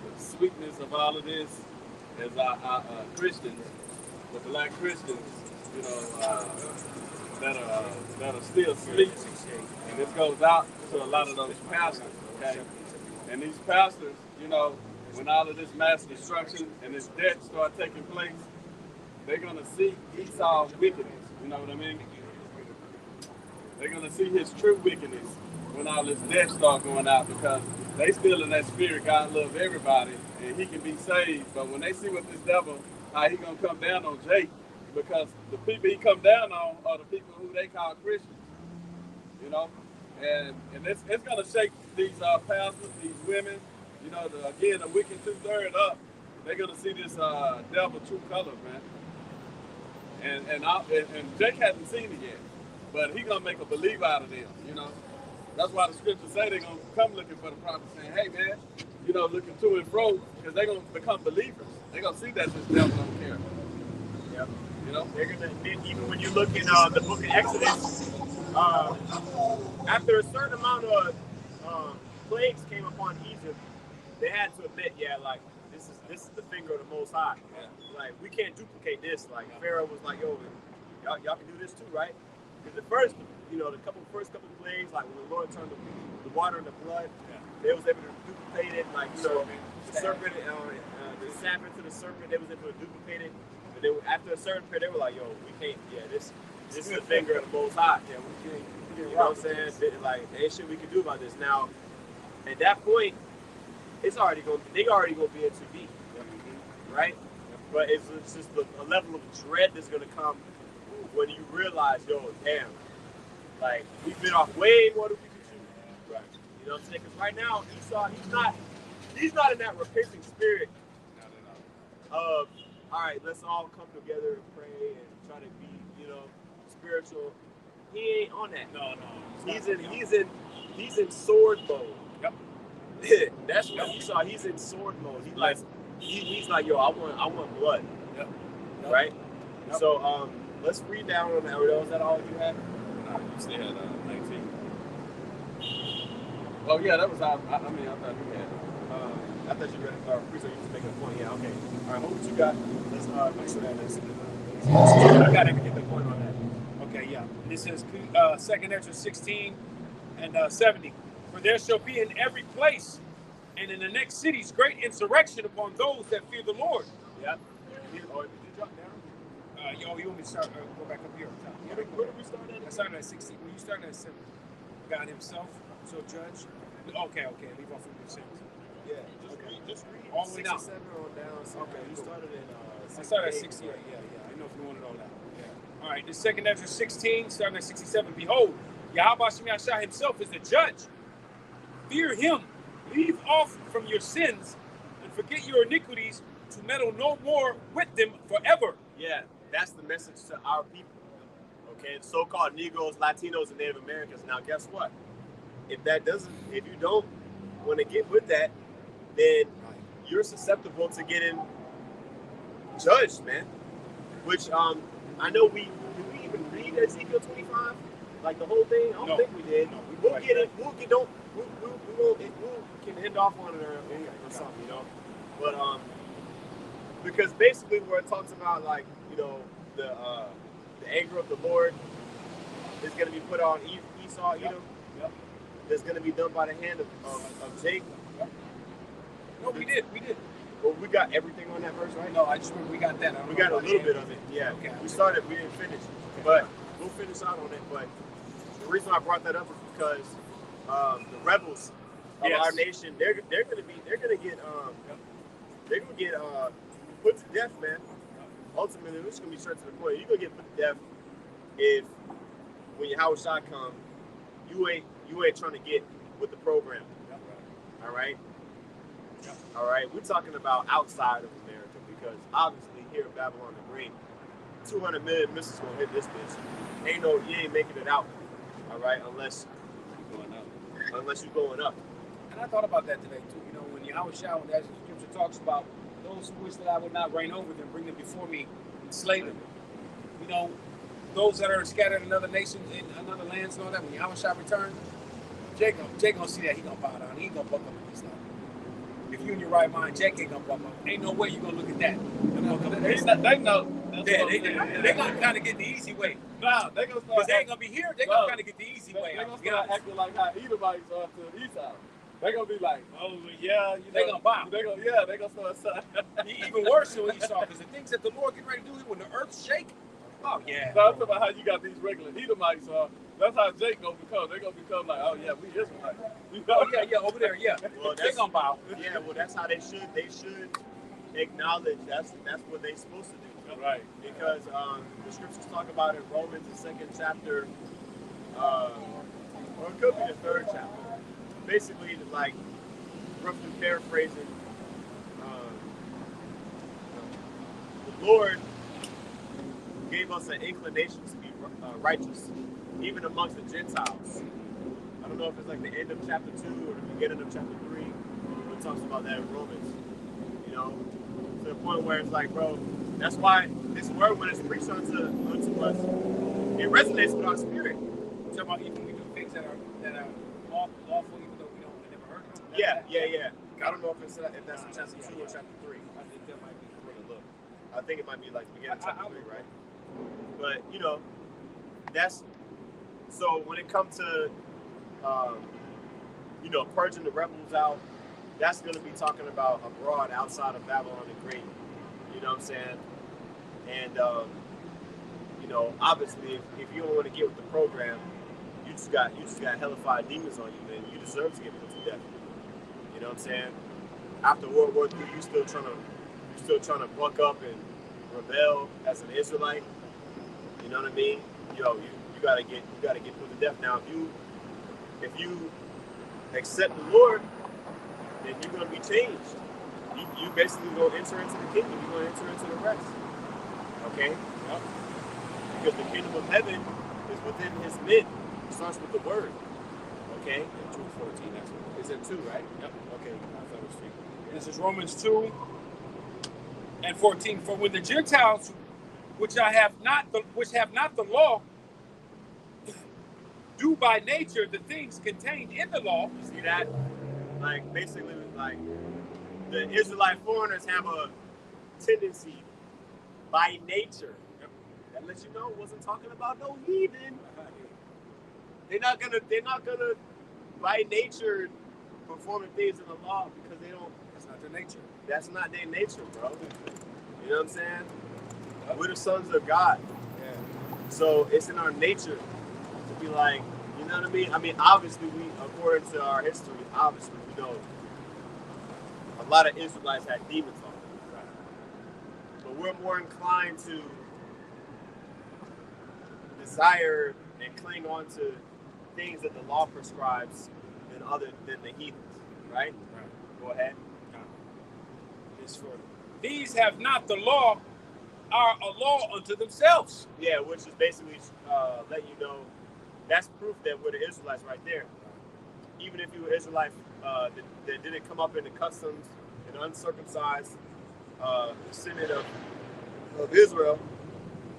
The sweetness of all of this is our Christians, the black Christians, that are still asleep. And this goes out to a lot of those pastors, okay? And these pastors, when all of this mass destruction and this death start taking place, they're gonna see Esau's wickedness. You know what I mean? They're gonna see his true wickedness when all this death start going out, because they still in that spirit. God loves everybody and he can be saved. But when they see what this devil, how he gonna come down on Jake, because the people he come down on are the people who they call Christians. And it's gonna shake these pastors, these women, the wicked 2/3 up. They're gonna see this devil true colors, man. And Jake hasn't seen it yet, but he gonna make a believer out of them. That's why the scriptures say they're gonna come looking for the prophet, saying, "Hey, man, looking to and fro, because they're gonna become believers. They're gonna see that this devil don't care." Yep. They're gonna, even when you look in the book of Exodus, after a certain amount of plagues came upon Egypt, they had to admit, this is the finger of the Most High. Yeah. Like, we can't duplicate this. Like, Pharaoh was like, yo, y'all can do this too, right? Because the first couple plagues, like when the Lord turned the water into blood, they was able to duplicate it. Like, the serpent, the sap into the serpent, they was able to duplicate it. But after a certain period, they were like, yo, we can't. Yeah, this is the finger of the Most High. Yeah, we can't. You know what I'm saying? Like, ain't shit we can do about this. Now, at that point, they already gonna be in 2B, right? But it's just a level of dread that's gonna come when you realize, yo, damn, like, we've been off way more than we can chew. Right. You know what I'm saying? Because right now, Esau, he's not in that repenting spirit of, all right, let's all come together and pray and try to be, spiritual. He ain't on that. No. He's in sword mode. Yep. That's what Esau. He's in sword mode. He's like, yo, I want blood. Yep. Right. Yep. So let's read down on that. Was that all you had? No, you still had 19. Oh yeah, that was all. I thought you had. I thought you read it. Appreciate you just making a point. Yeah. Okay. All right. What you got? Let's make sure that I got every given point on that. Okay, yeah. This is 2nd Ezra 16 and 70. For there shall be in every place and in the next cities great insurrection upon those that fear the Lord. Yeah. Did you drop down? You want me to start? Go back up here. Where did we start at? I started at 16. When you started at 7, God Himself, so judge. Okay. Leave off from your sins. Yeah. Okay. Just read All the way down. 67 on down. So Okay, you cool. started at I started at 68. 68. Yeah. I know if you wanted all that. Yeah. All right. The second Ezra 16, starting at 67. Behold, Yahweh Shem Yahshua himself is the judge. Fear him. Leave off from your sins and forget your iniquities to meddle no more with them forever. Yeah, that's the message to our people. Okay, so-called Negroes, Latinos, and Native Americans. Now, guess what? If you don't want to get with that, then you're susceptible to getting judged, man. Which I know did we even read Ezekiel 25? Like the whole thing? I don't think we did. No, We'll get it. We can end off on it or something, you know. But because basically where it talks about like, you know, the anger of the Lord is going to be put on Esau, Edom. Yep. That's going to be done by the hand of Jacob. Yep. No, we did. Well, we got everything on that verse, right? No, I just remember we got that. I don't We know got a about little the bit end. of it, yeah. Okay. We started, we didn't finish, but we'll finish out on it. But the reason I brought that up is because the rebels of Yes. our nation, they're gonna get put to death, man. Ultimately, we're just gonna be straight to the point. You're gonna get put to death if when Yahweh Shah come, you ain't trying to get with the program. All right. Yep. All right, we're talking about outside of America because obviously here in Babylon the Great, 200 million missiles gonna hit this bitch. You ain't making it out. All right, unless you're going up. And I thought about that today too. You know, when Yahweh Shah, when that scripture talks about those who wish that I would not reign over them, bring them before me and slay them. You know, those that are scattered in other nations, in other lands and all that, when Yahweh Shah returns, Jake gonna see that, he gonna bow down, he ain't gonna buck up against that. If you in your right mind, Jake ain't gonna buck up. Ain't no way you gonna look at that. They know. Yeah, they gonna kind of get the easy way. Nah, they gonna start. Because they ain't gonna be here, they gonna kind of get the easy way. They gonna start acting like how Edomites are to the east side. They gonna be like, oh yeah, you know, They gonna bow. They gonna start. Even worse than what you saw, because the things that the Lord getting ready to do when the earth shake. Oh yeah. So I'm talking about how you got these regular Edomites. That's how Jake gonna become. They gonna become like, oh yeah, we Israelites. You know? Oh yeah, over there, yeah. Well, They gonna bow. Yeah, well, that's how they should. They should acknowledge that's what they're supposed to do. Right. Because the scriptures talk about in Romans, the 2nd chapter, or it could be the 3rd chapter. Basically, like roughly paraphrasing, the Lord gave us an inclination to be righteous, even amongst the Gentiles. I don't know if it's like the end of chapter 2 or the beginning of chapter 3. It talks about that in Romans. You know, to the point where it's like, bro, that's why this word, when it's preached unto us, it resonates with our spirit. Talking about even we do things that are lawful, even though we never heard of them. Yeah. I don't know if that's in chapter 2 or chapter 3. I think that might be Look, I think it might be like the beginning of chapter 3, right? But you know, that's so when it comes to purging the rebels out, that's going to be talking about abroad, outside of Babylon the Great. You know what I'm saying? And obviously, if you don't want to get with the program, you just got hellified demons on you, man. You deserve to get put to death. You know what I'm saying? After World War III, you still trying to buck up and rebel as an Israelite. You know what I mean? You gotta get put to death. Now, if you accept the Lord, then you're gonna be changed. You basically gonna enter into the kingdom. You're gonna enter into the rest. Okay? Yep. Because the kingdom of heaven is within his men. It starts with the word. Okay? 2:14. That's what It's in 2, right? Yep. Okay. I thought it was 3. This is Romans 2 and 14. For when the Gentiles, which have not the law, do by nature the things contained in the law. You see that? Like basically, like the Israelite foreigners have a tendency by nature. That lets you know it wasn't talking about no heathen. They're not gonna by nature performing things in the law because they don't. That's not their nature. That's not their nature, bro. You know what I'm saying? We're the sons of God. Yeah. So it's in our nature to be like, you know what I mean? I mean, obviously, according to our history, obviously we know lot of Israelites had demons on them. But we're more inclined to desire and cling on to things that the law prescribes than the heathens, right? Go ahead. It's for these have not the law, are a law unto themselves. Yeah, which is basically letting you know that's proof that we're the Israelites right there. Even if you were Israelite that didn't come up in the customs and uncircumcised descendant of Israel,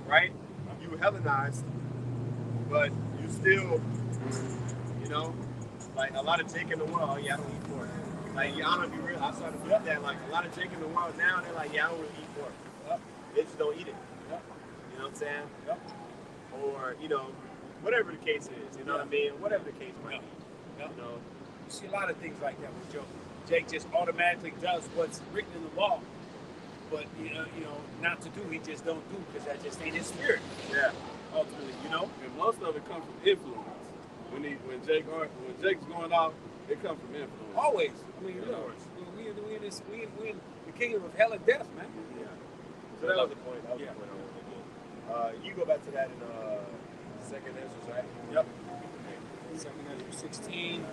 right? You were Hellenized, but you still, you know, like a lot of Jake in the world. Oh yeah, I don't eat pork. Like, yeah, I don't know if you real. I started to put that. Like a lot of Jake in the world now, they're like, yeah, I don't really eat pork. Yep. They just don't eat it. Yep. You know what I'm saying? Yep. Or you know, whatever the case is. You know what I mean? Whatever the case might be. Yep. You know. You see a lot of things like that with Joe. Jake just automatically does what's written in the law, but you know, not to do. He just don't do because that just ain't his spirit. Yeah. Ultimately, you know. And most of it comes from influence. When Jake's going off, it comes from influence. Always. I mean, look, we in the kingdom of hell and death, man. Yeah. So that was the point. That was the point I wanted to get. You go back to that in second Ezra, right? Yep. Second Ezra 16.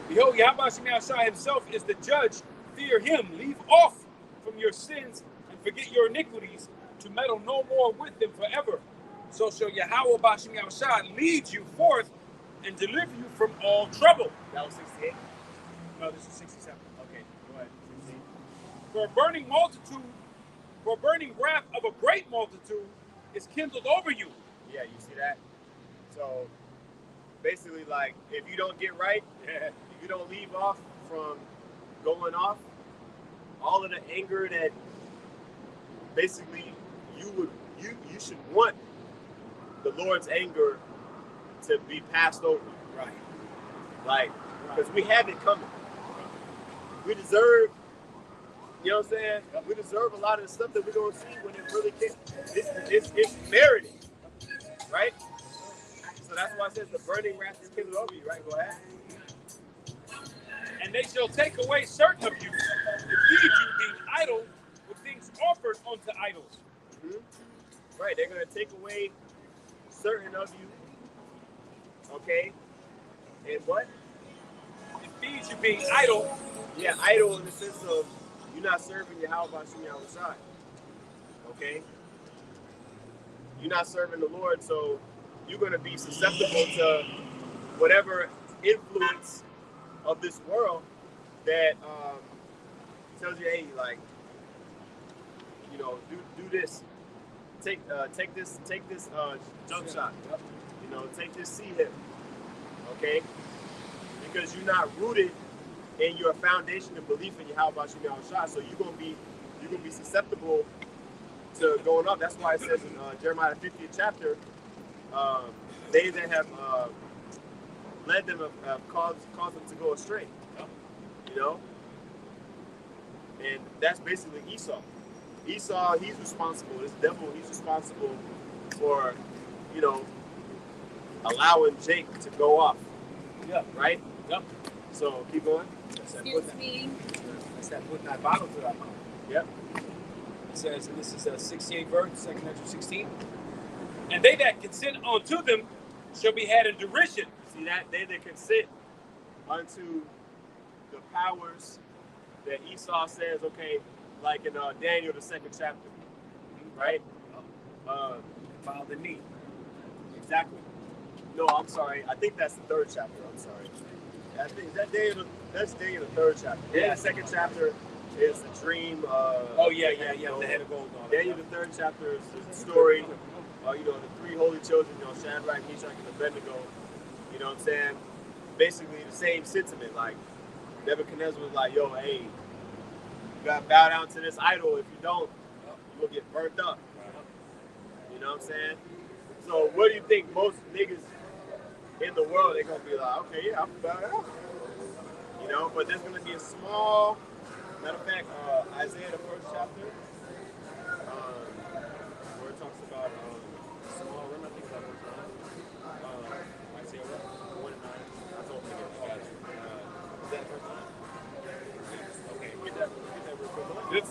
Behold, Yahweh Shai himself is the judge. Fear him. Leave off from your sins and forget your iniquities, to meddle no more with them forever. So shall Yahweh Bashim Shai lead you forth and deliver you from all trouble. That was 68? No, this is 67. Okay, go ahead. 16. For a burning wrath of a great multitude is kindled over you. Yeah, you see that? So basically, like, if you don't get right, if you don't leave off from going off, all of the anger that basically you should want the Lord's anger to be passed over. Right. Like, because we have it coming. We deserve, you know what I'm saying? We deserve a lot of the stuff that we're going to see when it really can't. It's merited, right? So that's why it says the burning wrath is kindled over you, right? Go ahead. And they shall take away certain of you, and feed you being idle with things offered unto idols. Mm-hmm. Right, they're going to take away certain of you, okay? And what? It feeds you being idle. Yeah, idle in the sense of you're not serving Yahweh Bashim Shai, okay? You're not serving the Lord, so you're going to be susceptible to whatever influence of this world that tells you, hey, like, you know, do this, take this jump shot, you know, take this C hit, okay? Because you're not rooted in your foundation of belief in Yahweh Bashim Shai, so you're gonna be susceptible to going up. That's why it says in Jeremiah 50th chapter, they that have led them have caused them to go astray. You know? And that's basically Esau. Esau, he's responsible. This devil, he's responsible for, you know, allowing Jake to go off. Yeah. Right? Yep. So keep going. Excuse me. That's that putting that bottle to that mouth. Yep. It says, and this is a 68 verse, 2nd Ezra 16. And they that consent unto them shall be had in derision. See that? They that consent unto the powers that Esau says, okay, like in Daniel, the 2nd chapter, right? Bow the knee. Exactly. No, I'm sorry. I think that's the 3rd chapter. I'm sorry. I think that's Daniel, the 3rd chapter. Daniel, the 2nd chapter is the dream. Oh, yeah, the head of gold on it. Daniel, the 3rd chapter is the story. You know, the 3 holy children, you know, Shadrach, Meshach, and Abednego. You know what I'm saying? Basically the same sentiment. Like, Nebuchadnezzar was like, yo, hey, you got to bow down to this idol. If you don't, you're going to get burnt up. You know what I'm saying? So what do you think most niggas in the world, they're going to be like, okay, yeah, I'm bow down. You know, but there's going to be a small, matter of fact, Isaiah, the 1st chapter, Small room, I think it's like Isaiah 1 and 9. That's all together. Is that verse 9? Okay, get that real quick. This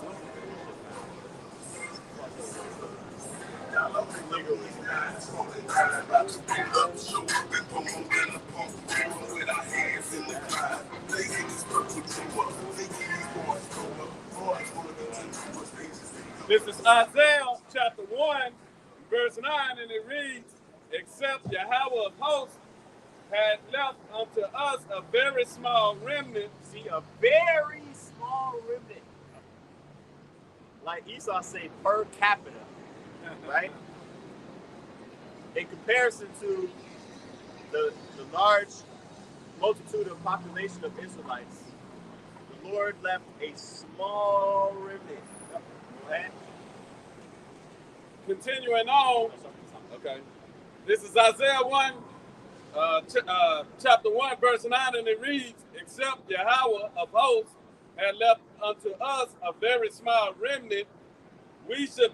This is Isaiah chapter 1, verse 9, and it reads, except Yahweh of hosts had left unto us a very small remnant. See, a very small remnant. Like Esau say, per capita, right? In comparison to the large multitude of population of Israelites, the Lord left a small remnant. Go ahead. Continuing on, okay. This is Isaiah 1, chapter 1, verse 9, and it reads, except Yahweh of hosts had left unto us a very small remnant, we should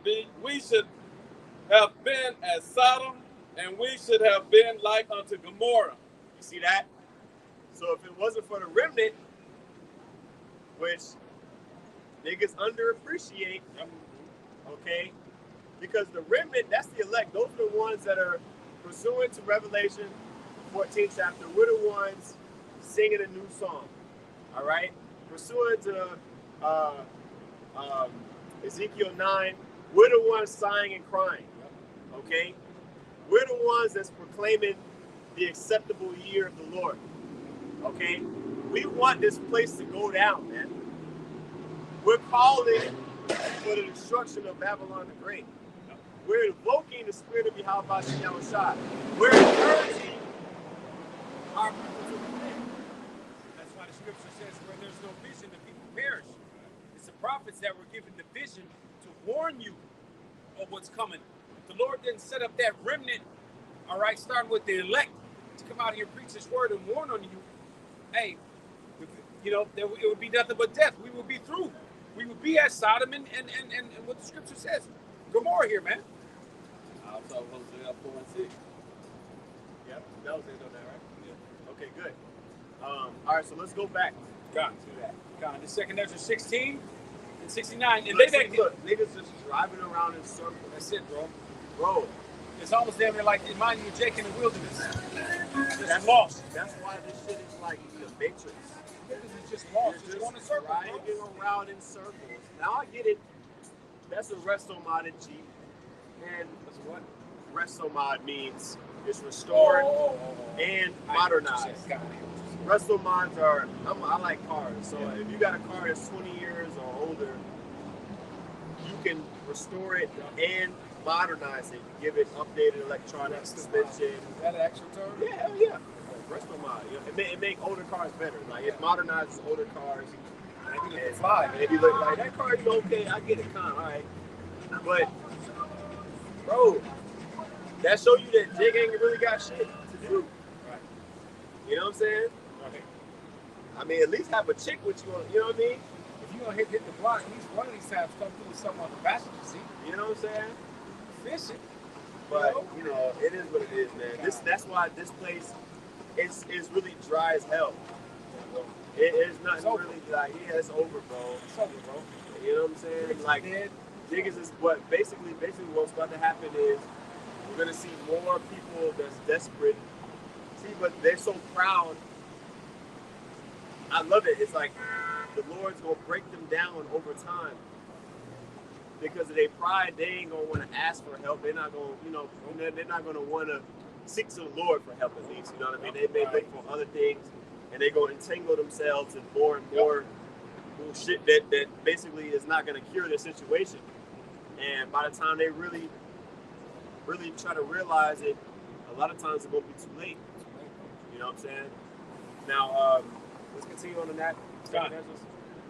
have been as Sodom, and we should have been like unto Gomorrah. You see that? So if it wasn't for the remnant, which niggas underappreciate, okay? Because the remnant, that's the elect. Those are the ones that are pursuant to Revelation 14th chapter. We're the ones singing a new song, all right? Pursuant to Ezekiel 9, we're the ones sighing and crying, okay? We're the ones that's proclaiming the acceptable year of the Lord, okay? We want this place to go down, man. We're calling for the destruction of Babylon the Great. We're invoking the spirit of Yahweh Shah. We're encouraging our people to repent. That's why the scripture says, where there's no vision, the people perish. It's the prophets that were given the vision to warn you of what's coming. The Lord didn't set up that remnant, all right, starting with the elect, to come out here and preach this word and warn on you. Hey, you know, it would be nothing but death. We would be through. We would be as Sodom and what the scripture says. Gomorrah here, man. Also Hosea 4 and 6. Yep, that was it on that, right? Yeah. Okay, good. All right, so let's go back God. to that. God. The second Ezra 16 and 69. And Look, they look, niggas just driving around in circles. That's it, bro. Bro, It's almost damn near like reminding you of Jake in the wilderness. Just that's lost. That's why this shit is like the Matrix. It's just lost. You're Just going in just circles, driving bro. around in circles. Now I get it. That's a resto-modded Jeep. And That's what? resto-mod means it's restored and modernized. God. Resto mods are, I like cars. So if you got a car that's 20 years or older, you can restore it and modernize it. Give it updated electronics, suspension. Is that an actual term? Yeah, hell yeah. Resto mod. You know, it make older cars better. Like it modernizes older cars. And you fly. And if you look like that car is okay, I get it, kind of all right. But bro, that show you that Jake ain't really got shit to do. Right. You know what I'm saying? Right. I mean, at least have a chick with you on. You know what I mean? If you're gonna hit the block, at least one of these times come through with something on the passenger seat. You know what I'm saying? Fishing. But you know, it is what it is, man. That's why this place is really dry as hell. It is nothing really like, yeah, it's over, bro. It's over, bro. You know what I'm saying? Like, niggas is what basically what's about to happen is we're gonna see more people that's desperate. See, but they're so proud. I love it. It's like the Lord's gonna break them down over time. Because of their pride, they ain't gonna want to ask for help. They're not gonna, you know, they're not gonna want to seek to the Lord for help at least. You know what I mean? They may look for other things, and they're gonna entangle themselves in more and more bullshit that basically is not gonna cure their situation. And by the time they really try to realize it, a lot of times it's gonna be too late. You know what I'm saying? Now, let's continue on to that.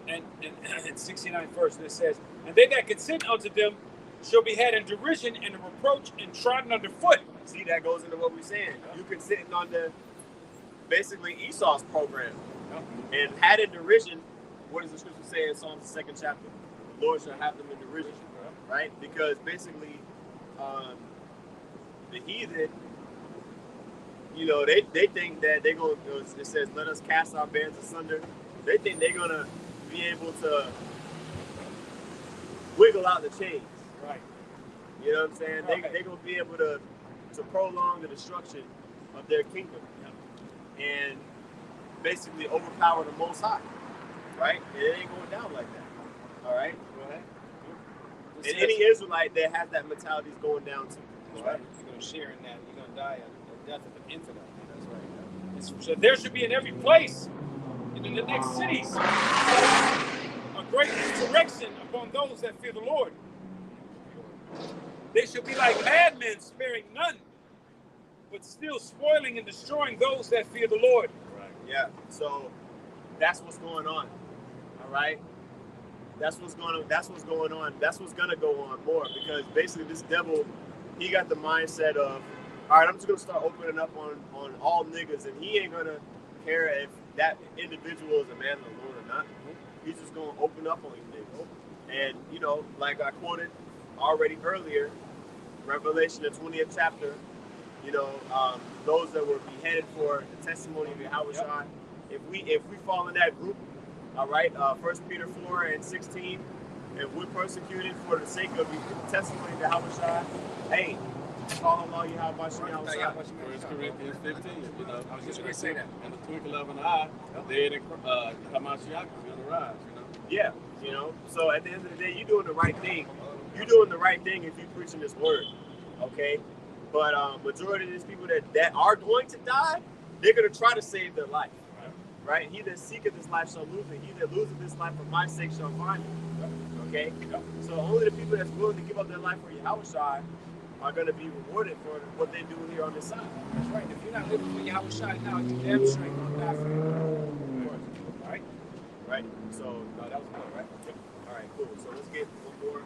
And 69 verse, and it says, and they that consent unto them shall be had in derision and in reproach and trodden underfoot. See, that goes into what we're saying. You consenting on the basically Esau's program. And had in derision, what does the scripture say in Psalms the 2nd chapter? The Lord shall have them in derision, right? Because basically, the heathen, you know, they think that they're going to, it says, let us cast our bands asunder. They think they're going to be able to wiggle out the chains. Right. You know what I'm saying? Right. They're going to be able to prolong the destruction of their kingdom and basically overpower the Most High. Right? And it ain't going down like that. All right? Go ahead. And any Israelite that has that mentality is going down too. That's right. You're going to share in that. You're going to die a death of an infidel. That's right. So there should be in every place, and in the next cities, a great insurrection upon those that fear the Lord. They shall be like madmen, sparing none, but still spoiling and destroying those that fear the Lord. Right. Yeah. So that's what's going on. All right. That's what's going on. That's what's gonna go on more, because basically this devil, he got the mindset of, all right, I'm just gonna start opening up on all niggas, and he ain't gonna care if that individual is a man of the Lord or not. He's just gonna open up on you niggas. And you know, like I quoted already earlier, Revelation, the 20th chapter. You know, those that were beheaded for the testimony of Yahushua. If we fall in that group, all right, 1 Peter 4:16, and we're persecuted for the sake of the testimony of Yahushua, hey, call Allah Yahushua. 1 Corinthians 15, you know. I was just going to say that. And the twinkle of an eye, dead in Hamashiach is going to rise, you know. Yeah, you know. So at the end of the day, you're doing the right thing. You're doing the right thing if you're preaching this word, okay? But majority of these people that are going to die, they're going to try to save their life. Right? He that seeketh this life shall lose it. He that loseth this life for my sake shall find it. Okay? So only the people that's willing to give up their life for Yahushua are going to be rewarded for what they do here on this side. That's right. If you're not living for Yahushua now, you damn straight going to die for him. Right? Right? So, no, that was good, right? Yep. All right, cool. So let's get one more,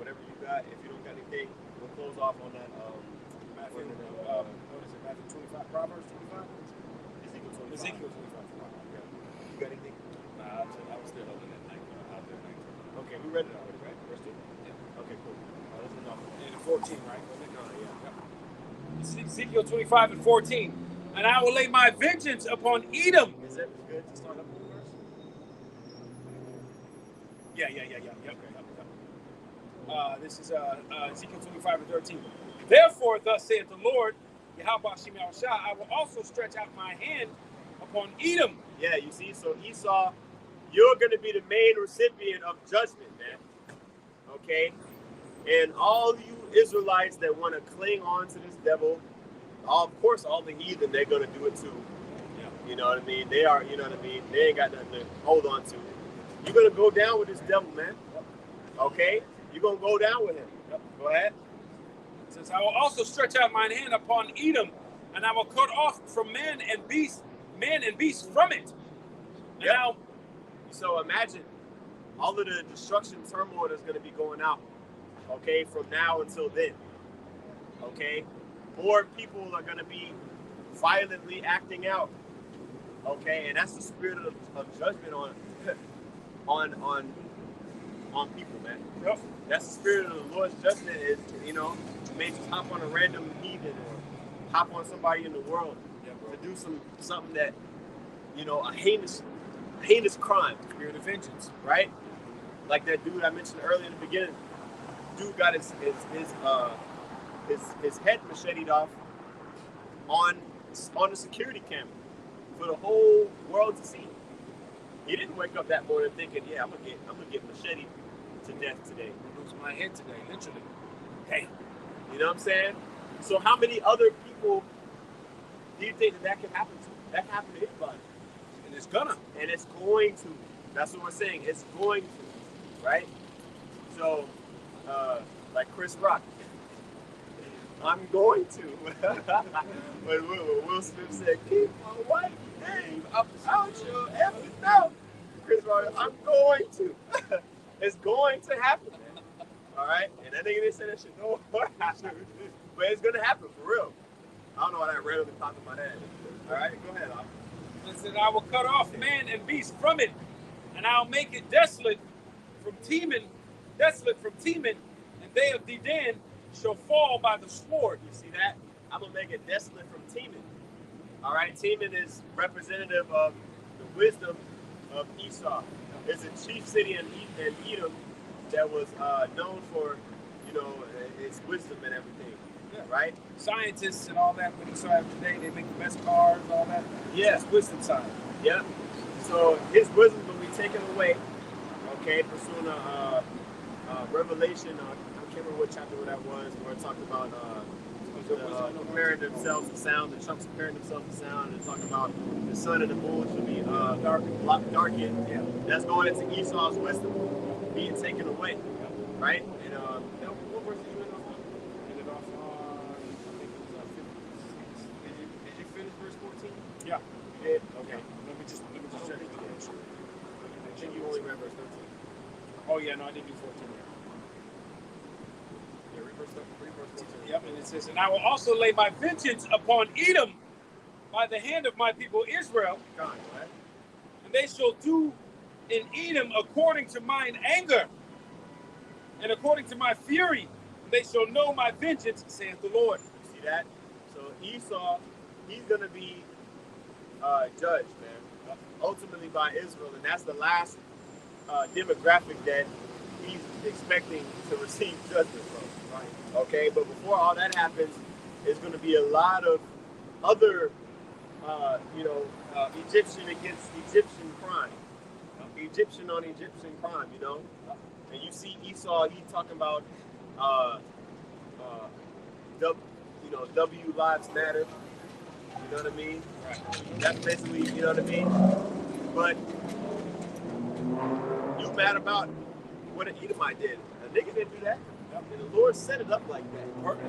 whatever you got. If you don't got anything, we'll close off on that. Matthew, what is it? Matthew 25, Proverbs 25? Ezekiel 25. You got anything? Nah, I was still holding that out there. Okay, we read it already, right? Verse 2? Yeah. Okay, cool. Let's move on. And 14, right? Ezekiel 25 and 14. And I will lay my vengeance upon Edom. Is that good to start up with the verse? Yeah. Okay. This is Ezekiel 25 and 13. Therefore, thus saith the Lord, Yahweh Shem Yahushua, I will also stretch out my hand upon Edom. Yeah, you see, so Esau, you're going to be the main recipient of judgment, man. Okay? And all you Israelites that want to cling on to this devil, of course, all the heathen, they're going to do it too. Yeah. You know what I mean? They are, you know what I mean? They ain't got nothing to hold on to. You're going to go down with this devil, man. Okay? You're going to go down with him. Yep. Go ahead. It says, I will also stretch out mine hand upon Edom, and I will cut off from man and beast from it. And yep. now, so imagine all of the destruction turmoil that's going to be going out, okay, from now until then, okay? More people are going to be violently acting out, okay? And that's the spirit of judgment on people, man. Yep. That's the spirit of the Lord's judgment is, you know, may just hop on a random heathen or hop on somebody in the world to do something that, you know, a heinous crime. Spirit of vengeance. Right? Like that dude I mentioned earlier in the beginning. Dude got his head macheted off on the security camera for the whole world to see. He didn't wake up that morning thinking, yeah, I'm gonna get macheted to death today. I lose my head today, literally. Hey. You know what I'm saying? So how many other people do you think that can happen to? That can happen to anybody. And it's gonna. And it's going to. That's what we're saying. It's going to. Right? So, like Chris Rock. I'm going to. But Will Smith said, keep my white name out your effing mouth. Chris Rock, I'm going to. It's going to happen, man. All right? And that nigga didn't say that shit no more. But it's going to happen, for real. I don't know why that randomly popped in my head. All right? Go ahead, Al. It said, I will cut off man and beast from it, and I'll make it desolate from Teman, and they of Dedan shall fall by the sword. You see that? I'm gonna make it desolate from Teman. All right, Teman is representative of the wisdom of Esau. It's a chief city in Edom that was known for, you know, its wisdom and everything. Yeah. Right? Scientists and all that, when you saw it today, they make the best cars, all that. Yeah. It's wisdom side. Yeah. So his wisdom will be taken away. Okay, pursuing a revelation. I can't remember what chapter that was. Where it talked about comparing themselves to sound. The chunks comparing themselves to sound, and talking about the sun and the moon should be darkened. Yeah. That's going into Esau's wisdom being taken away. Right? And what verse did you end off on? Ended off on, I think it was 56. Did you finish verse 14? Yeah. You did? Okay. Let me just check it again. I think you only read verse 13. Oh yeah, no, I did do 14. Yeah, read verse 14. Yep, and it says, and I will also lay my vengeance upon Edom by the hand of my people Israel, God, right? and they shall do in Edom according to mine anger, and according to my fury, they shall know my vengeance, saith the Lord. You see that? So Esau, he's going to be judged, man, ultimately by Israel, and that's the last demographic that he's expecting to receive judgment from. Right. Okay, but before all that happens, there's going to be a lot of other, Egyptian against Egyptian crime, Egyptian on Egyptian crime, you know. And you see Esau, he talking about, W lives matter. You know what I mean? Right. That's basically, you know what I mean? But you mad about what an Edomite did. A nigga didn't do that. And the Lord set it up like that.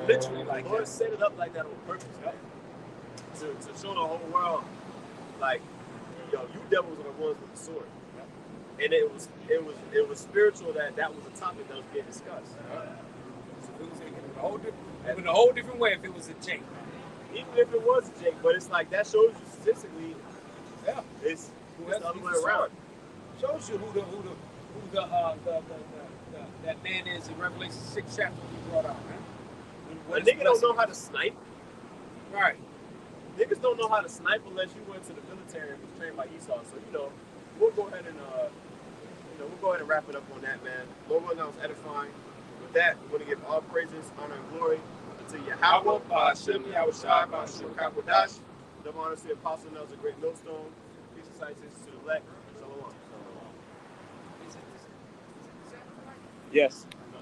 Literally like The Lord that. set it up like that on purpose, right? To show the whole world, like, yo, you devils are the ones with the sword. And it was spiritual that was a topic that was being discussed. So it was in a whole different way if it was a Jake. Even if it was a Jake, but it's like that shows you statistically, Yeah. it's the other way around. Shows you who that man is in Revelation 6 chapter we brought out, man. A nigga don't know how to snipe. Right. Niggas don't know how to snipe unless you went to the military and was trained by Esau. So we'll go ahead and wrap it up on that, man. Lord willing, that was edifying. With that, we're gonna give all praises, honor, and glory unto Yahweh, Ba'ashem, Yahushua, Ba'ashem, Kakwadash. Double honors to the apostle, that was a great millstone. Peace and salutations to the elect. Shalom. Yes.